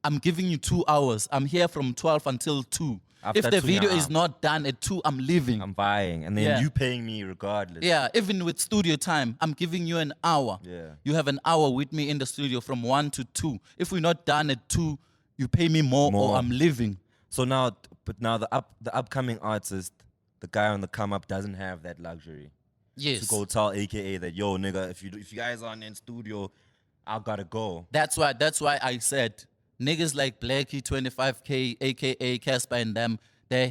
I'm giving you 2 hours. I'm here from 12 until 2. After If the 2, video yeah. is not done at 2, I'm leaving. I'm buying, and then Yeah. you paying me regardless. Yeah, even with studio time, I'm giving you an hour. Yeah. You have an hour with me in the studio from 1 to 2. If we're not done at 2, you pay me more. Or I'm leaving. So now, but now the upcoming artist, the guy on the come up, doesn't have that luxury Yes. to go tell AKA that, yo, nigga, if you guys aren't in studio, I gotta go. That's why I said niggas like Blackie, 25K, aka Casper and them, they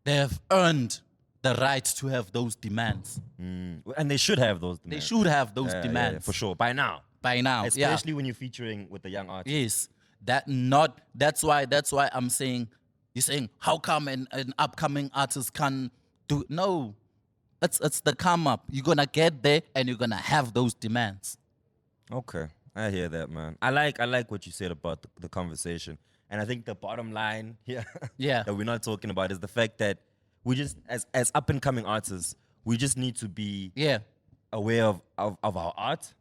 have earned the right to have those demands. And they should have those They demands. should have those Yeah, demands. yeah, for sure. By now. By now. Especially when you're featuring with the young artist. Yes. That's why I'm saying, you're saying, how come an upcoming artist can do? No. It's the come up. You're gonna get there and you're gonna have those demands. Okay. I hear that, man. I like what you said about the conversation. And I think the bottom line here Yeah. that we're not talking about is the fact that we just, as up and coming artists, we just need to be Yeah. aware of our art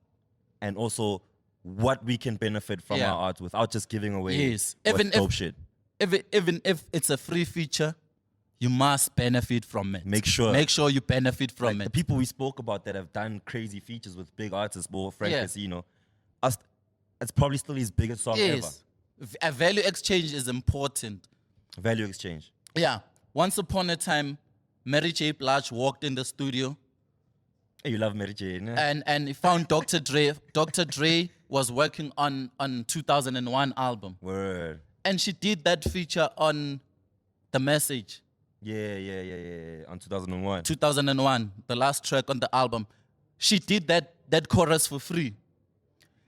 and also what we can benefit from Yeah. our art without just giving away Yes. what's dope shit. Even if it's a free feature, you must benefit from it. Make sure you benefit from the it. people we spoke about that have done crazy features with big artists, more Frank Yeah. Casino, it's probably still his biggest song Yes. A value exchange is important. ever. Value exchange. Yeah. Once upon a time, Mary J. Blige walked in the studio Hey, you love Mary J, ne? and he found Dr. Dre. Dr. Dre was working on 2001 album. Word. And she did that feature on The Message, Yeah. On 2001. 2001, the last track on the album. She did that chorus for free.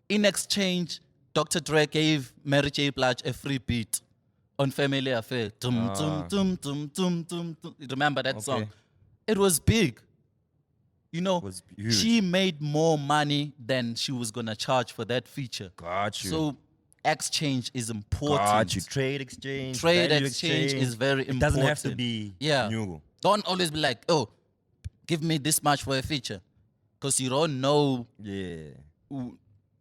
In exchange, Dr. Dre gave Mary J. Blige a free beat on Family Affair. Tum, tum, tum, tum, tum, tum, tum. You remember that song? It was big. You know, Was huge. she made more money than she was going to charge for that feature. Got you. So exchange is important. Got you. Trade exchange. Trade value exchange is very It doesn't have to important. be Yeah. new. Don't always be like, oh, give me this much for a feature. Because you don't know Yeah.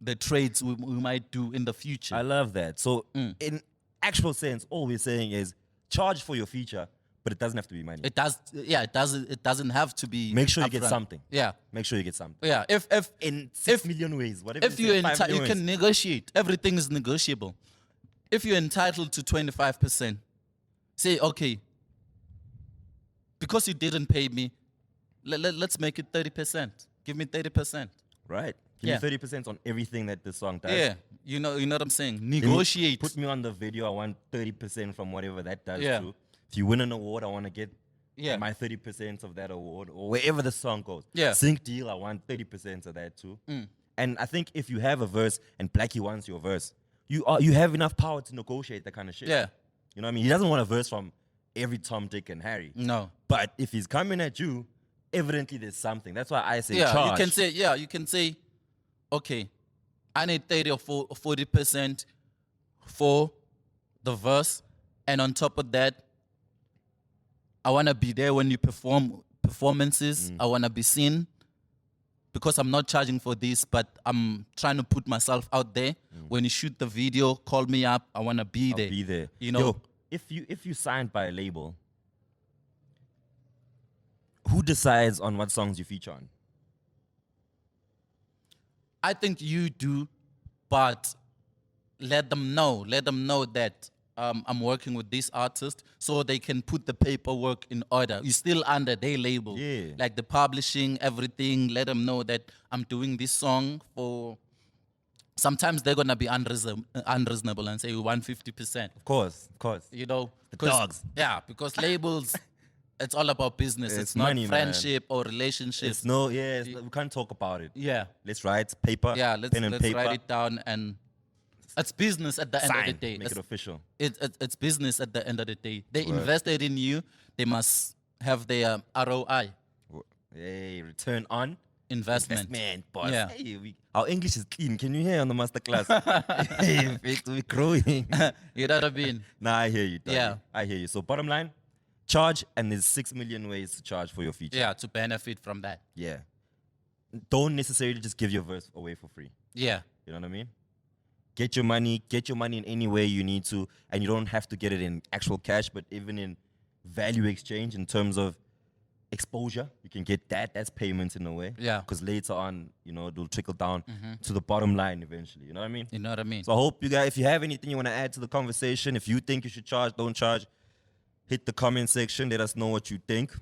the trades we might do in the future. I love that. So in actual sense, all we're saying is charge for your feature, but it doesn't have to be money. It doesn't have to be. Make sure you get upfront. something. Yeah. Make sure you get something. Yeah. If In 6 million ways, whatever. if you you're say, 5 million you can ways. negotiate. Everything is negotiable. If you're entitled to 25%, say, okay, because you didn't pay me, let's make it 30%. Give me 30%. Right. Give Yeah. me 30% on everything that this song does. Yeah. You know what I'm saying? Give me- Negotiate. Put me on the video. I want 30% from whatever that does Yeah. too. If you win an award, I want to get Yeah. my 30% of that award, or wherever the song goes. Yeah. Sync deal, I want 30% of that too. And I think if you have a verse and Blackie wants your verse, you have enough power to negotiate that kind of shit. Yeah. You know what I mean? He doesn't want a verse from every Tom, Dick, and Harry. No. But if he's coming at you, evidently there's something. That's why I say Yeah, charge. you can say, okay, I need 30 or 40% for the verse, and on top of that, I wanna be there when you perform performances. I wanna be seen because I'm not charging for this, but I'm trying to put myself out there. When you shoot the video, call me up. I wanna be I'll there. be there. You know, Yo, if you signed by a label, who decides on what songs you feature on? I think you do, but let them know that I'm working with this artist, so they can put the paperwork in order. You're still under their label. Yeah. Like the publishing, everything, let them know that I'm doing this song for... Sometimes they're going to be unreasonable and say we want 50%. Of course. You know? The dogs. Yeah, because labels, it's all about business. It's not money, friendship or relationship. We can't talk about it. Yeah. Let's write paper. Yeah, pen and let's paper. write it down, and it's business at the end of the day. Make it official. It's business at the end of the day. They invested in you. They must have their ROI. Hey, return on Investment. boss. Yeah. Hey, our English is clean. Can you hear on the masterclass? Hey, we're growing. You know what I mean? Nah, I hear you. Daddy. Yeah. I hear you. So bottom line, charge, and there's 6 million ways to charge for your feature. Yeah, to benefit from that. Yeah. Don't necessarily just give your verse away for free. Yeah. You know what I mean? Get your money in any way you need to, and you don't have to get it in actual cash, but even in value exchange in terms of exposure, you can get that. That's payments in a way. Yeah. Because later on, it'll trickle down to the bottom line eventually. You know what I mean? You know what I mean? So I hope you guys, if you have anything you want to add to the conversation, if you think you should charge, don't charge, hit the comment section. Let us know what you think.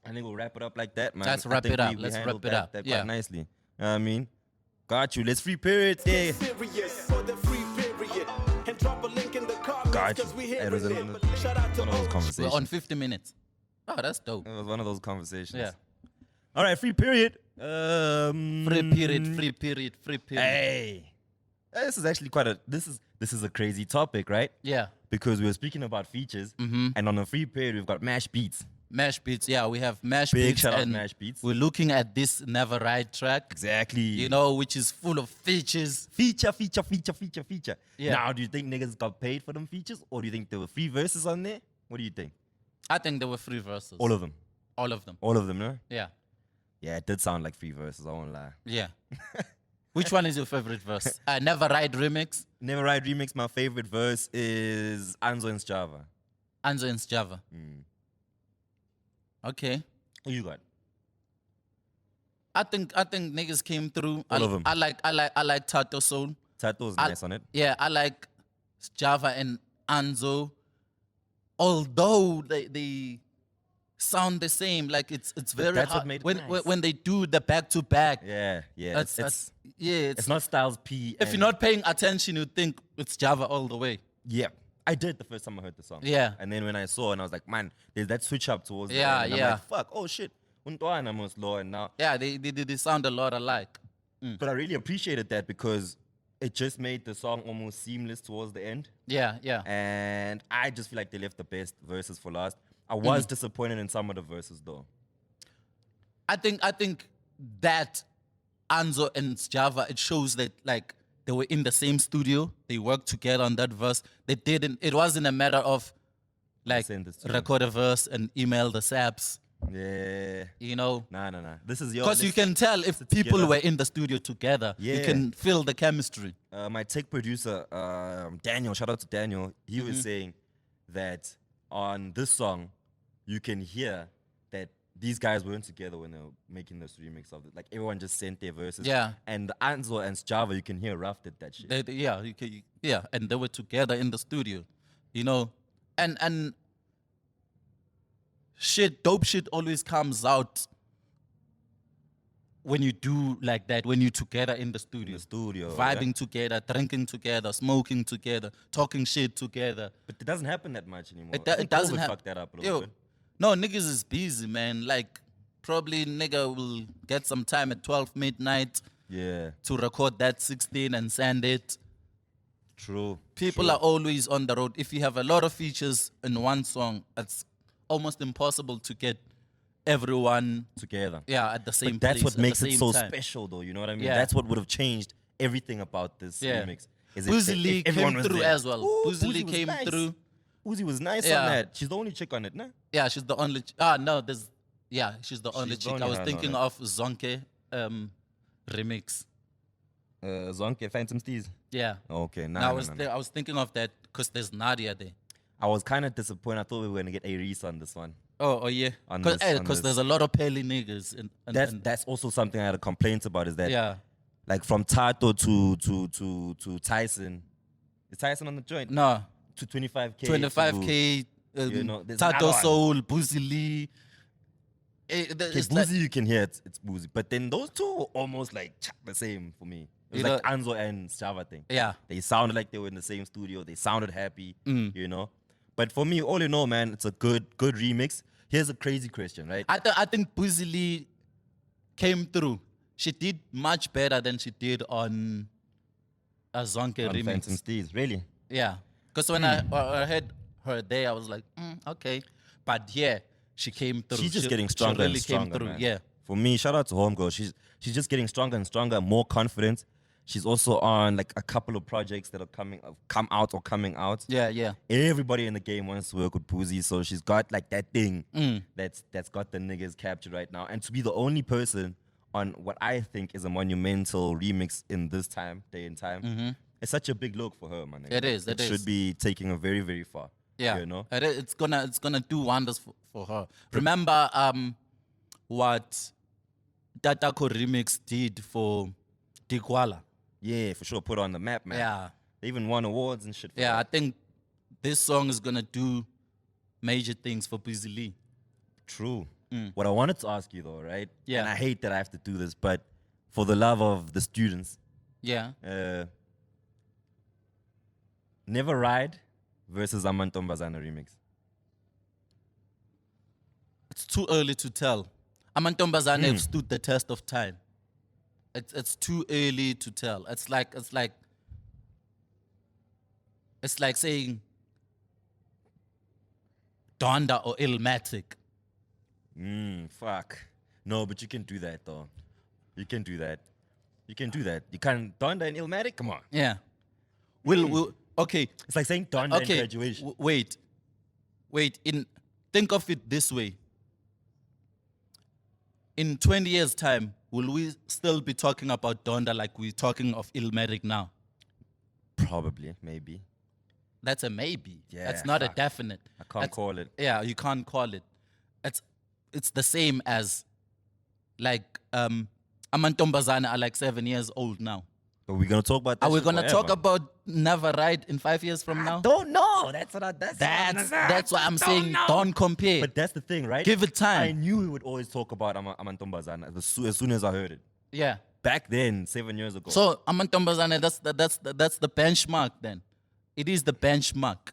I think we'll wrap it up like that, man. Let's I wrap think it up. we Let's handled wrap it up. that Yeah. quite nicely. You know what I mean? Got you. Let's free period there. Serious for the free period. And drop a link in the comments Got you. 'cause we It was hearing it. Shout out to one of those OG. conversations. We're on 50 minutes. Oh, that's dope. It was one of those conversations. Yeah. All right, free period. Free period. Hey, this is actually this is a crazy topic, right? Yeah. Because we were speaking about features, and on a free period we've got MashBeatz. MashBeatz, yeah, we have MashBeatz. Big shout out and MashBeatz. We're looking at this Never Ride track, Exactly. which is full of features. Feature. Yeah. Now, do you think niggas got paid for them features, or do you think there were free verses on there? What do you think? I think there were free verses. All of them. All of them. All of them, no? Yeah. Yeah, it did sound like free verses. I won't lie. Yeah. Which one is your favorite verse? Never Ride remix. Never Ride remix. My favorite verse is Anzo and Java. Anzo and Java. Okay. Who you got? I think niggas came through. All of them. I like Tato Soul. Tato's nice on it. Yeah, I like Java and Anzo. Although they sound the same, like it's very that's hard what made it nice. when they do the back to back. Yeah. It's not Styles P. if you're not paying attention, you think it's Java all the way. Yeah. I did the first time I heard the song. Yeah. And then when I saw and I was like, man, there's that switch up towards the Yeah, end. And yeah. I'm like, fuck, oh shit. Untwana was low and now. Yeah, they sound a lot alike. But I really appreciated that because it just made the song almost seamless towards the end. Yeah. And I just feel like they left the best verses for last. I was disappointed in some of the verses though. I think that Anzo and Java, it shows that like they were in the same studio. They worked together on that verse. It wasn't a matter of like Send this to record a verse and email the saps. Yeah. Nah. This is your. Because you can tell if people together. were in the studio together. You Yeah. can feel the chemistry. My tech producer, Daniel, shout out to Daniel. He was saying that on this song, you can hear that these guys weren't together when they were making this remix of it. Like everyone just sent their verses. Yeah. And the Anzo and Java, you can hear Ruff did that shit. And they were together in the studio, and dope shit always comes out when you do like that, when you're together in the studio. In the studio. Vibing yeah. together, drinking together, smoking together, talking shit together. But it doesn't happen that much anymore. It I think doesn't COVID happen. fucked that up a little bit. No, niggas is busy, man. Like, probably nigga will get some time at 12 midnight Yeah. to record that 16 and send it. True. People are always on the road. If you have a lot of features in one song, it's almost impossible to get everyone together. at the same But that's place what at makes the it same so time. special, though. You know what I mean? Yeah. That's what would have changed everything about this Yeah. remix. Boozy Lee came through as well. Boozy Lee was came nice. through. Uzi was nice Yeah. on that. She's the only chick on it, nah? Yeah, she's the only. No, there's. Yeah, she's the only She's the chick. I only was one thinking on of Zonke remix. Zonke, Phantom Steez. Yeah. Okay, I was thinking of that because there's Nadia there. I was kind of disappointed. I thought we were going to get a Reese on this one. Oh yeah. On Because this. there's a lot of pelly niggas. That's also something I had a complaint about is that yeah. like from Tato to Tyson. Is Tyson on the joint? No. to 25K. 25K, you know, there's Tato another one. Soul, Boozy Lee. Okay, It's Boozy, like- you can hear it's Boozy. But then those two were almost like the same for me. It was You like know- Anzo and Java thing. Yeah. They sounded like they were in the same studio. They sounded happy, Mm. you know. But for me, all in all, man, it's a good remix. Here's a crazy question, right? I think Boozy Lee came through. She did much better than she did on a Zonke On remix. Phantom Steez, really? Yeah. Because when I heard her there, I was like, okay. But yeah, she came through. She's just getting she stronger really and stronger, came through. man. Yeah. For me, shout out to Homegirl. She's just getting stronger and stronger, more confident. She's also on like a couple of projects that are coming out. Yeah, yeah. Everybody in the game wants to work with Boozy, so she's got like that thing that's got the niggas captured right now. And to be the only person on what I think is a monumental remix in this day and time, it's such a big look for her, man. It is, It it is. should be taking her very, very far. Yeah, you know. it's gonna do wonders for her. Remember what Tatako remix did for Dikwala? Yeah, for sure. Put her on the map, man. Yeah, They even won awards and shit. For yeah. I that. think this song is gonna do major things for Boozy Lee. True. What I wanted to ask you though, right? Yeah. And I hate that I have to do this, but for the love of the students, Yeah, Never Ride versus Amantombazana remix. it's too early to tell. Amantombazane have stood the test of time. It's too early to tell. It's like saying Donda or Illmatic. Fuck. No, but you can do that though. You can do that. You can't Donda and Illmatic? Come on. Yeah. We'll okay. It's like saying Donda and Okay. Graduation. Wait. Think of it this way. In 20 years' time, will we still be talking about Donda like we're talking of Illmatic now? Probably, maybe. That's a maybe. Yeah, That's not a fuck. definite. I can't That's- call it. Yeah, you can't call it. It's the same as like Amantombazana are like 7 years old now. But we're gonna talk about that Are we shit gonna talk forever. about Never Ride in 5 years from now? Don't know. That's That's why I'm saying don't compare. But that's the thing, right? Give it time. I knew we would always talk about Amantombazana as soon as I heard it. Yeah. Back then, 7 years ago. So Amantombazane, that's the benchmark then. It is the benchmark.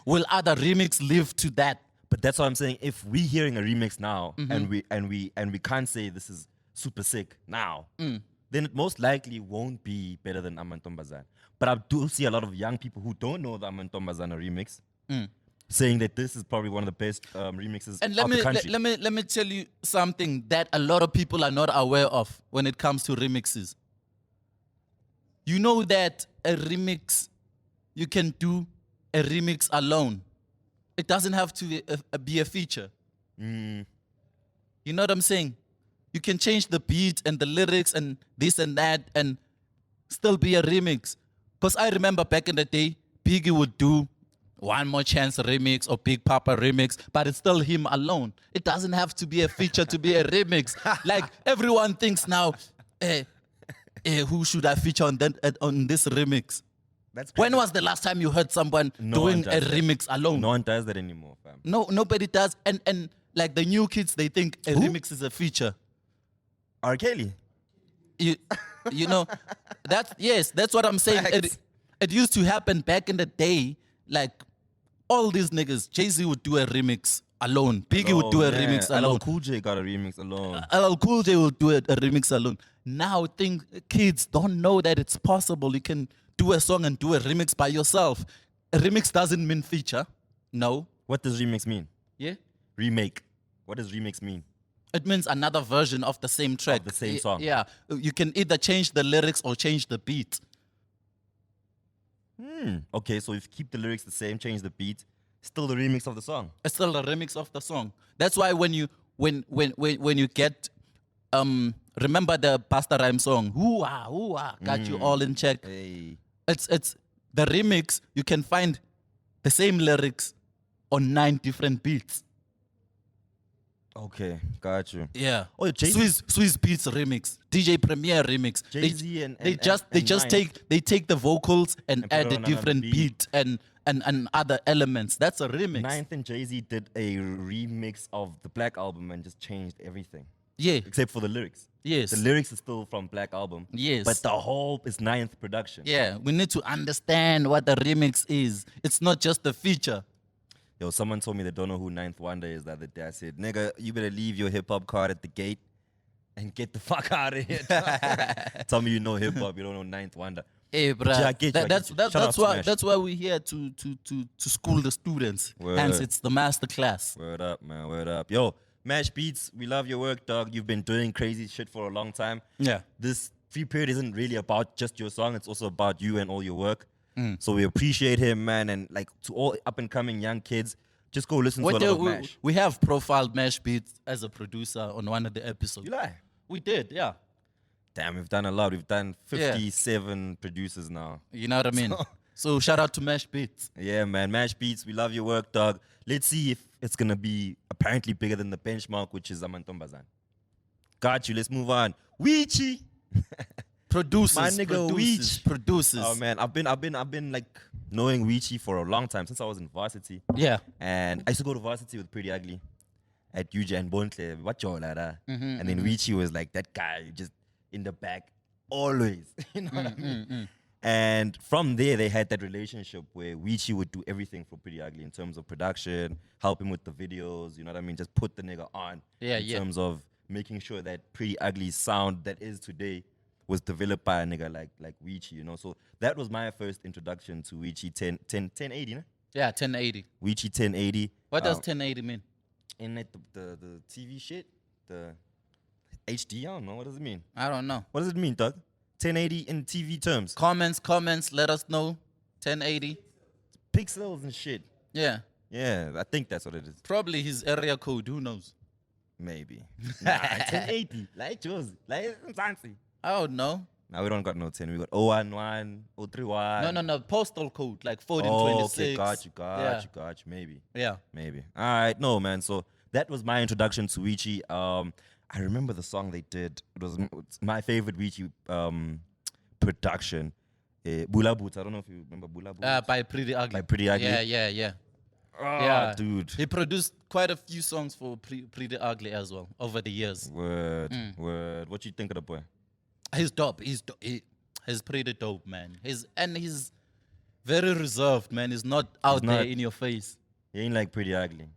Will other remix live to that? But that's what I'm saying. If we're hearing a remix now Mm-hmm. and we can't say this is super sick now, then it most likely won't be better than Amantombazana. But I do see a lot of young people who don't know the Amantombazana remix saying that this is probably one of the best remixes And of the country. let me tell you something that a lot of people are not aware of when it comes to remixes. You know that a remix, you can do a remix alone. It doesn't have to be a feature. You know what I'm saying? You can change the beat and the lyrics and this and that and still be a remix. Because I remember back in the day, Biggie would do One More Chance remix or Big Papa remix, but it's still him alone. It doesn't have to be a feature to be a remix. Like everyone thinks now, who should I feature on this remix? That's When crazy. was the last time you heard someone No one doing a does that. remix alone? No one does that anymore, fam. No, nobody does. And like the new kids, they think a remix is a feature. R. Kelly. You know, that's what I'm saying. It used to happen back in the day. Like all these niggas, Jay-Z would do a remix alone. Biggie would do a remix alone. LL Cool J got a remix alone. LL Cool J would do a remix alone. Now kids don't know that it's possible. You can do a song and do a remix by yourself. A remix doesn't mean feature. No. What does remix mean? Yeah. Remake. What does remix mean? It means another version of the same track. Of the same song. Yeah. You can either change the lyrics or change the beat. Okay, so if you keep the lyrics the same, change the beat, still the remix of the song. It's still a remix of the song. That's why when you get remember the Pasta Rhyme song, hoo-ah, got you all in check. Hey. It's the remix, you can find the same lyrics on 9 different beats. Okay, got you. Yeah. Oh, Jay-Z- Swiss Beats remix, DJ Premier remix. Jay-Z and they just take the vocals and put add it a on another different beat. beat and other elements. That's a remix. Ninth and Jay-Z did a remix of the Black Album and just changed everything. Yeah. Except for the lyrics. Yes. The lyrics are still from Black Album. Yes. But the whole is Ninth production. Yeah. We need to understand what the remix is. It's not just the feature. Yo, someone told me they don't know who Ninth Wonder is the other day. I said, nigga, you better leave your hip-hop card at the gate and get the fuck out of here. Tell me you know hip-hop, you don't know Ninth Wonder. Hey, bro. Yeah, I get you, I get you. Shout out to Smash. That's why we're here to school the students. Word. Hence, it's the master class. Word up, man, word up. Yo, MashBeatz, we love your work, dog. You've been doing crazy shit for a long time. Yeah. This free period isn't really about just your song. It's also about you and all your work. So we appreciate him, man. And like to all up-and-coming young kids, just go listen to a lot of Mash. We have profiled MashBeatz as a producer on one of the episodes. You lie. We did, yeah. Damn, we've done a lot. We've done 57 producers now. You know what I mean? So shout out to MashBeatz. Yeah, man. MashBeatz, we love your work, dog. Let's see if it's going to be apparently bigger than the benchmark, which is Amantombazan. Got you. Let's move on. Wichi. Producers. My nigga Wichi. Producers. Oh, man. I've been like knowing Wichi for a long time, since I was in varsity. Yeah. And I used to go to varsity with Priddy Ugly at UJ and Bontle. What you like that? And then Wichi was like that guy just in the back always. You know what I mean? And from there, they had that relationship where Wichi would do everything for Priddy Ugly in terms of production, help him with the videos, you know what I mean? Just put the nigga on in terms of making sure that Priddy Ugly's sound that is today was developed by a nigga like Wichi, you know? So that was my first introduction to Wichi 1080, no? Yeah, 1080. Wichi 1080. What does 1080 mean? In like the TV shit, the HD, I don't know. What does it mean? I don't know. What does it mean, Doug? 1080 in TV terms. Comments, let us know. 1080. Pixels and shit. Yeah. Yeah, I think that's what it is. Probably his area code, who knows? Maybe. Nah, 1080. Like yours. Like fancy. I don't know. Now we don't got no 10. We got 011, 031. No. Postal code, like Oh, 1426. okay. Got you. Maybe. Yeah. All right. No, man. So that was my introduction to Wichi. I remember the song they did. It's my favorite Wichi production. Bula Boots. I don't know if you remember Bula Boots. By Priddy Ugly. By Priddy Ugly. Yeah. Oh, dude. He produced quite a few songs for Priddy Ugly as well over the years. Word. What you think of the boy? He's dope. He's pretty dope, man. He's very reserved, man. He's not out there in your face. He ain't like Priddy Ugly.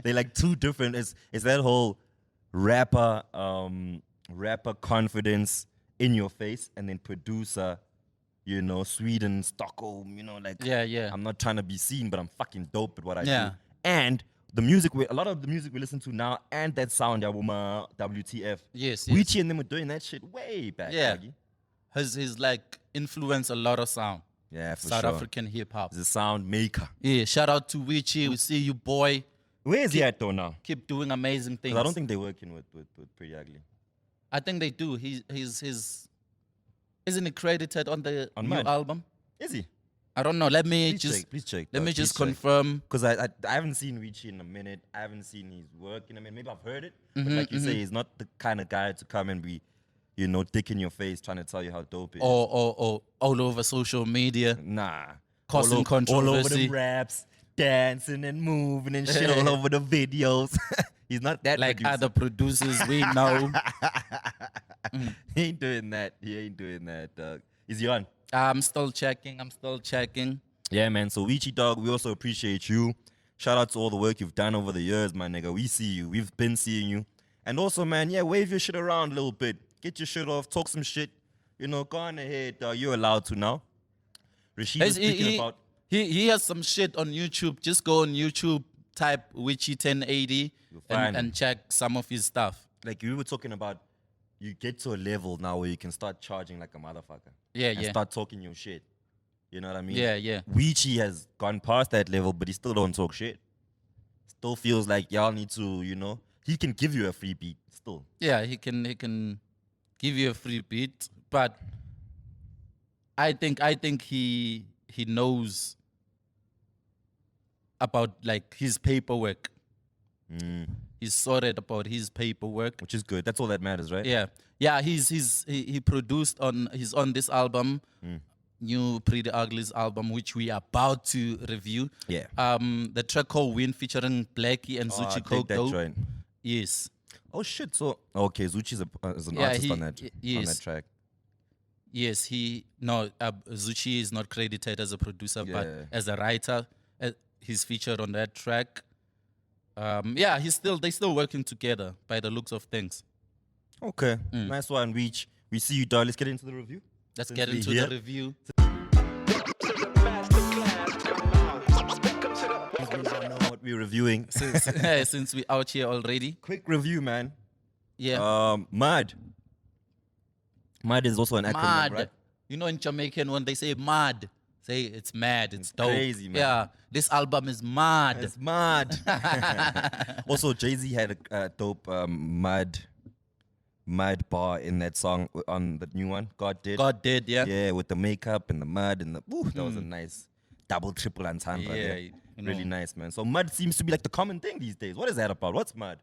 They're like two different. It's that whole rapper confidence in your face, and then producer, you know, Sweden, Stockholm, you know, like yeah. I'm not trying to be seen, but I'm fucking dope at what I Yeah. do. And the music, a lot of the music we listen to now, and that sound, Yabuma, WTF. Yes. Wichi and them were doing that shit way back. Yeah. Doggy. He's like influenced a lot of sound. Yeah, for South sure. African hip hop. He's a sound maker. Yeah, shout out to Wichi. We see you, boy. Where is he at though now? Keep doing amazing things. 'Cause I don't think they're working with Priddy Ugly. I think they do. He's isn't he credited on the new mine? album? Is he? I don't know. Let me Please check. Let me just confirm. Because I haven't seen Wichi in a minute. I haven't seen his work in a minute. Maybe I've heard it. But like you say, he's not the kind of guy to come and be, you know, dick in your face trying to tell you how dope it is. Or all over social media. Nah. Causing All over controversy. the raps, dancing and moving and shit all over the videos. He's not that Like producer. other producers we know. He ain't doing that, dog. Is he on? I'm still checking. Yeah, man. So Wichi, dog, we also appreciate you. Shout out to all the work you've done over the years, my nigga. We see you. We've been seeing you. And also, man, yeah, wave your shit around a little bit. Get your shit off. Talk some shit. You know, go on ahead, dog. You're allowed to now. Rashid was speaking about... He has some shit on YouTube. Just go on YouTube, type Wichi 1080 and check some of his stuff. Like we were talking about, you get to a level now where you can start charging like a motherfucker. Yeah, and yeah. start talking your shit. You know what I mean? Yeah. Wichi has gone past that level, but he still don't talk shit. Still feels like y'all need to, you know, he can give you a free beat still. Yeah, he can give you a free beat, but I think he knows about like his paperwork. He's sorted about his paperwork. Which is good. That's all that matters, right? Yeah. He produced on. He's on this album, new Pretty Ugly's album, which we are about to review. Yeah. The track called "Win" featuring Blackie and Oh, I Zuchi dig Coke. that joint. Yes. Oh shit! So okay, Zuchi's is an artist on that track. Yes, Zuchi is not credited as a producer, but Yeah. as a writer, he's featured on that track. They're still working together by the looks of things. Okay, nice one, Wichi. We see you, dog. Let's get into the review. Let's Since get we're into here. the review. Since we now know what we're reviewing. Since we're out here already. Quick review, man. Yeah. Mad. Mad is also an acronym, Mad. right? You know, in Jamaican, when they say mad, say it's mad, it's dope. crazy, man. Yeah, this album is mad. It's mad. Also, Jay-Z had a dope mad bar in that song on the new one. God did. God did, yeah. Yeah, with the makeup and the mud and the that was a nice double, triple entendre. Yeah, there. you Really know. nice, man. So mud seems to be like the common thing these days. What is that about? What's mud?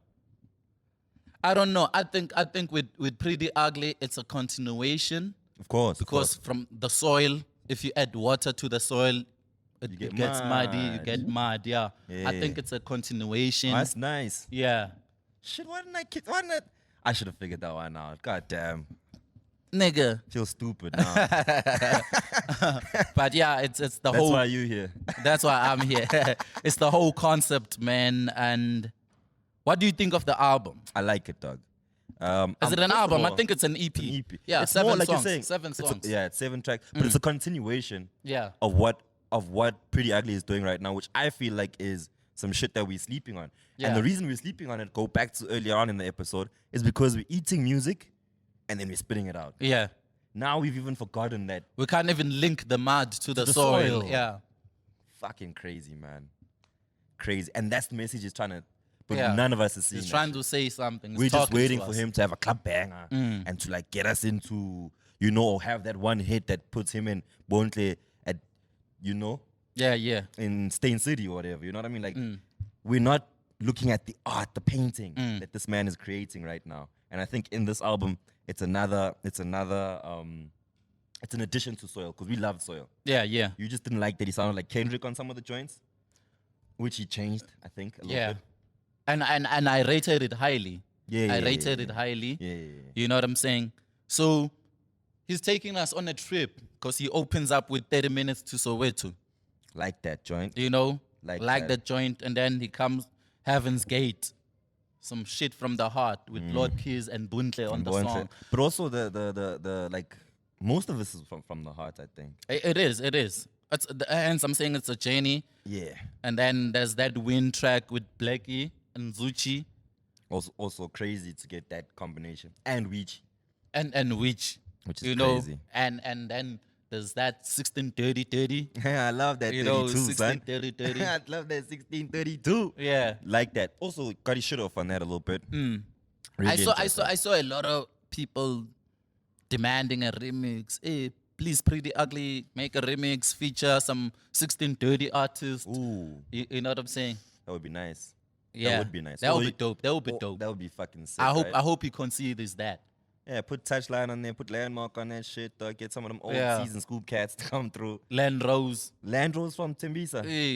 I don't know. I think with Pretty Ugly, it's a continuation Of course. because from the soil, if you add water to the soil, it get gets muddy. You mud. get mud. Yeah. Yeah. I think it's a continuation. That's nice. Yeah. Shit, why didn't I should have figured that one out. God damn. Nigga. Feel stupid now. But yeah, it's the That's whole. why you here. That's why I'm here. It's the whole concept, man. And what do you think of the album? I like it, dog. Is it an album? I think it's an EP. An EP. Yeah, it's 7 more like songs. you're saying. 7 It's a- songs. it's 7 tracks, but it's a continuation Yeah. of what Pretty Ugly is doing right now, which I feel like is some shit that we're sleeping on. Yeah. And the reason we're sleeping on it, go back to earlier on in the episode, is because we're eating music and then we're spitting it out. Yeah. Now we've even forgotten that. We can't even link the mud to the the soil. soil. Yeah. Fucking crazy, man. Crazy. And that's the message he's trying to, but Yeah. none of us are seeing He's that trying shit. to say something. He's We're just talking waiting to for us. him to have a club banger and to like get us into, or have that one hit that puts him in Bontle at, Yeah. in Stain City or whatever. You know what I mean? Like, we're not looking at the art, the painting that this man is creating right now. And I think in this album, it's an addition to Soil, because we love Soil. Yeah. You just didn't like that he sounded like Kendrick on some of the joints, which he changed, I think, a little Yeah. bit. And I rated it highly. Yeah, I yeah, rated yeah, it highly. Yeah. You know what I'm saying? So he's taking us on a trip because he opens up with 30 minutes to Soweto. Like that joint. You know? Like Like that. that joint. And then he comes Heaven's Gate. Some shit from the heart with Lord Keys and Buntle on the Bonte. song. But also the like, most of this is from the heart, I think. It is. Hence, I'm saying it's a journey. Yeah. And then there's that Wind track with Blackie and Zuchi Also crazy to get that combination. And Wichi. and Wichi. Which is you know, crazy. And then there's that 1630-30. I love that 32, You know, son. 1630-30. I love that 1632. Yeah. Like that. Also, got his shit off on that a little bit. Really I enjoyed that. saw a lot of people demanding a remix. Hey, please, Pretty Ugly, make a remix, feature some 1630 artists. Ooh, You know what I'm saying? that would be nice. Yeah. That would be nice. That would Although be dope. That would be dope. That would be fucking sick. I right? hope he considers that. Yeah, put Touchline on there, put Landmark on that shit, get some of them old Yeah. season Scoop cats to come through. Land Rose. Landrose from Timbisa. Hey,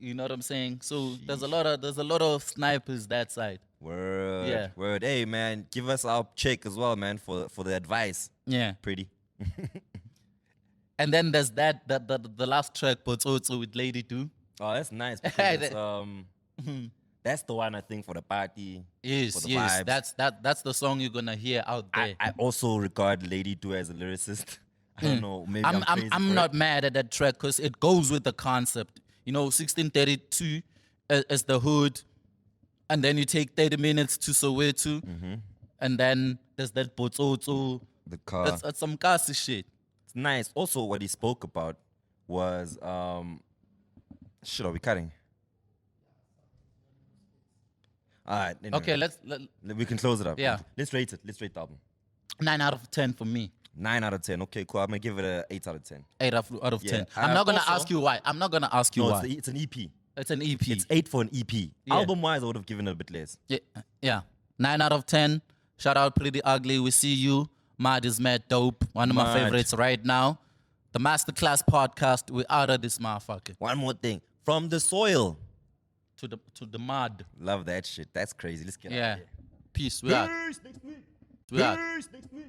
you know what I'm saying? So there's a lot of snipers that side. Word. Yeah. Word. Hey man, give us our check as well, man, for the advice. Yeah. Pretty. And then there's the last track, but also with Lady Do. Oh, that's nice. Because that's the one I think for the party. for Yes, the yes. vibes. That's the song you're gonna hear out there. I also regard Lady Do as a lyricist. I don't know. Maybe I'm crazy for I'm it. not mad at that track because it goes with the concept. You know, 1632 as the hood, and then you take 30 minutes to Soweto, and then there's that Botsotso. the car. That's some Kasi shit. It's nice. Also, what he spoke about was shit. Are we cutting? All right. Anyway. Okay, We can close it up. Yeah. Let's rate it. Let's rate the album. 9 out of 10 for me. 9 out of 10. Okay, cool. I'm gonna give it a 8 out of 10. 8 out of 10. Yeah. I'm not gonna Also- ask you why. I'm not gonna ask you No, why. it's an EP. It's an EP. It's 8 for an EP. Yeah. Album-wise, I would have given it a bit less. Yeah. 9 out of 10. Shout out Priddy Ugly. We see you. Mad is mad dope. One of my Mad. favorites right now. The Masterclass podcast. We're out of this motherfucker. One more thing. From the soil. To the mud. Love that shit. That's crazy. Let's get out Yeah. of here. Peace. We out. Peace next week. We out. Peace next week.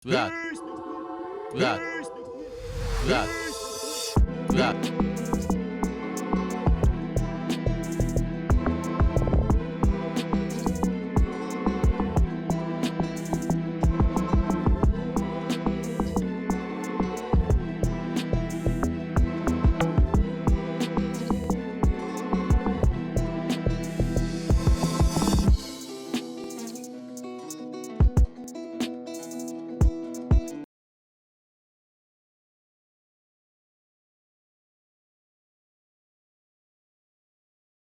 We out. Peace next week. We out. Peace next week. We out. We out.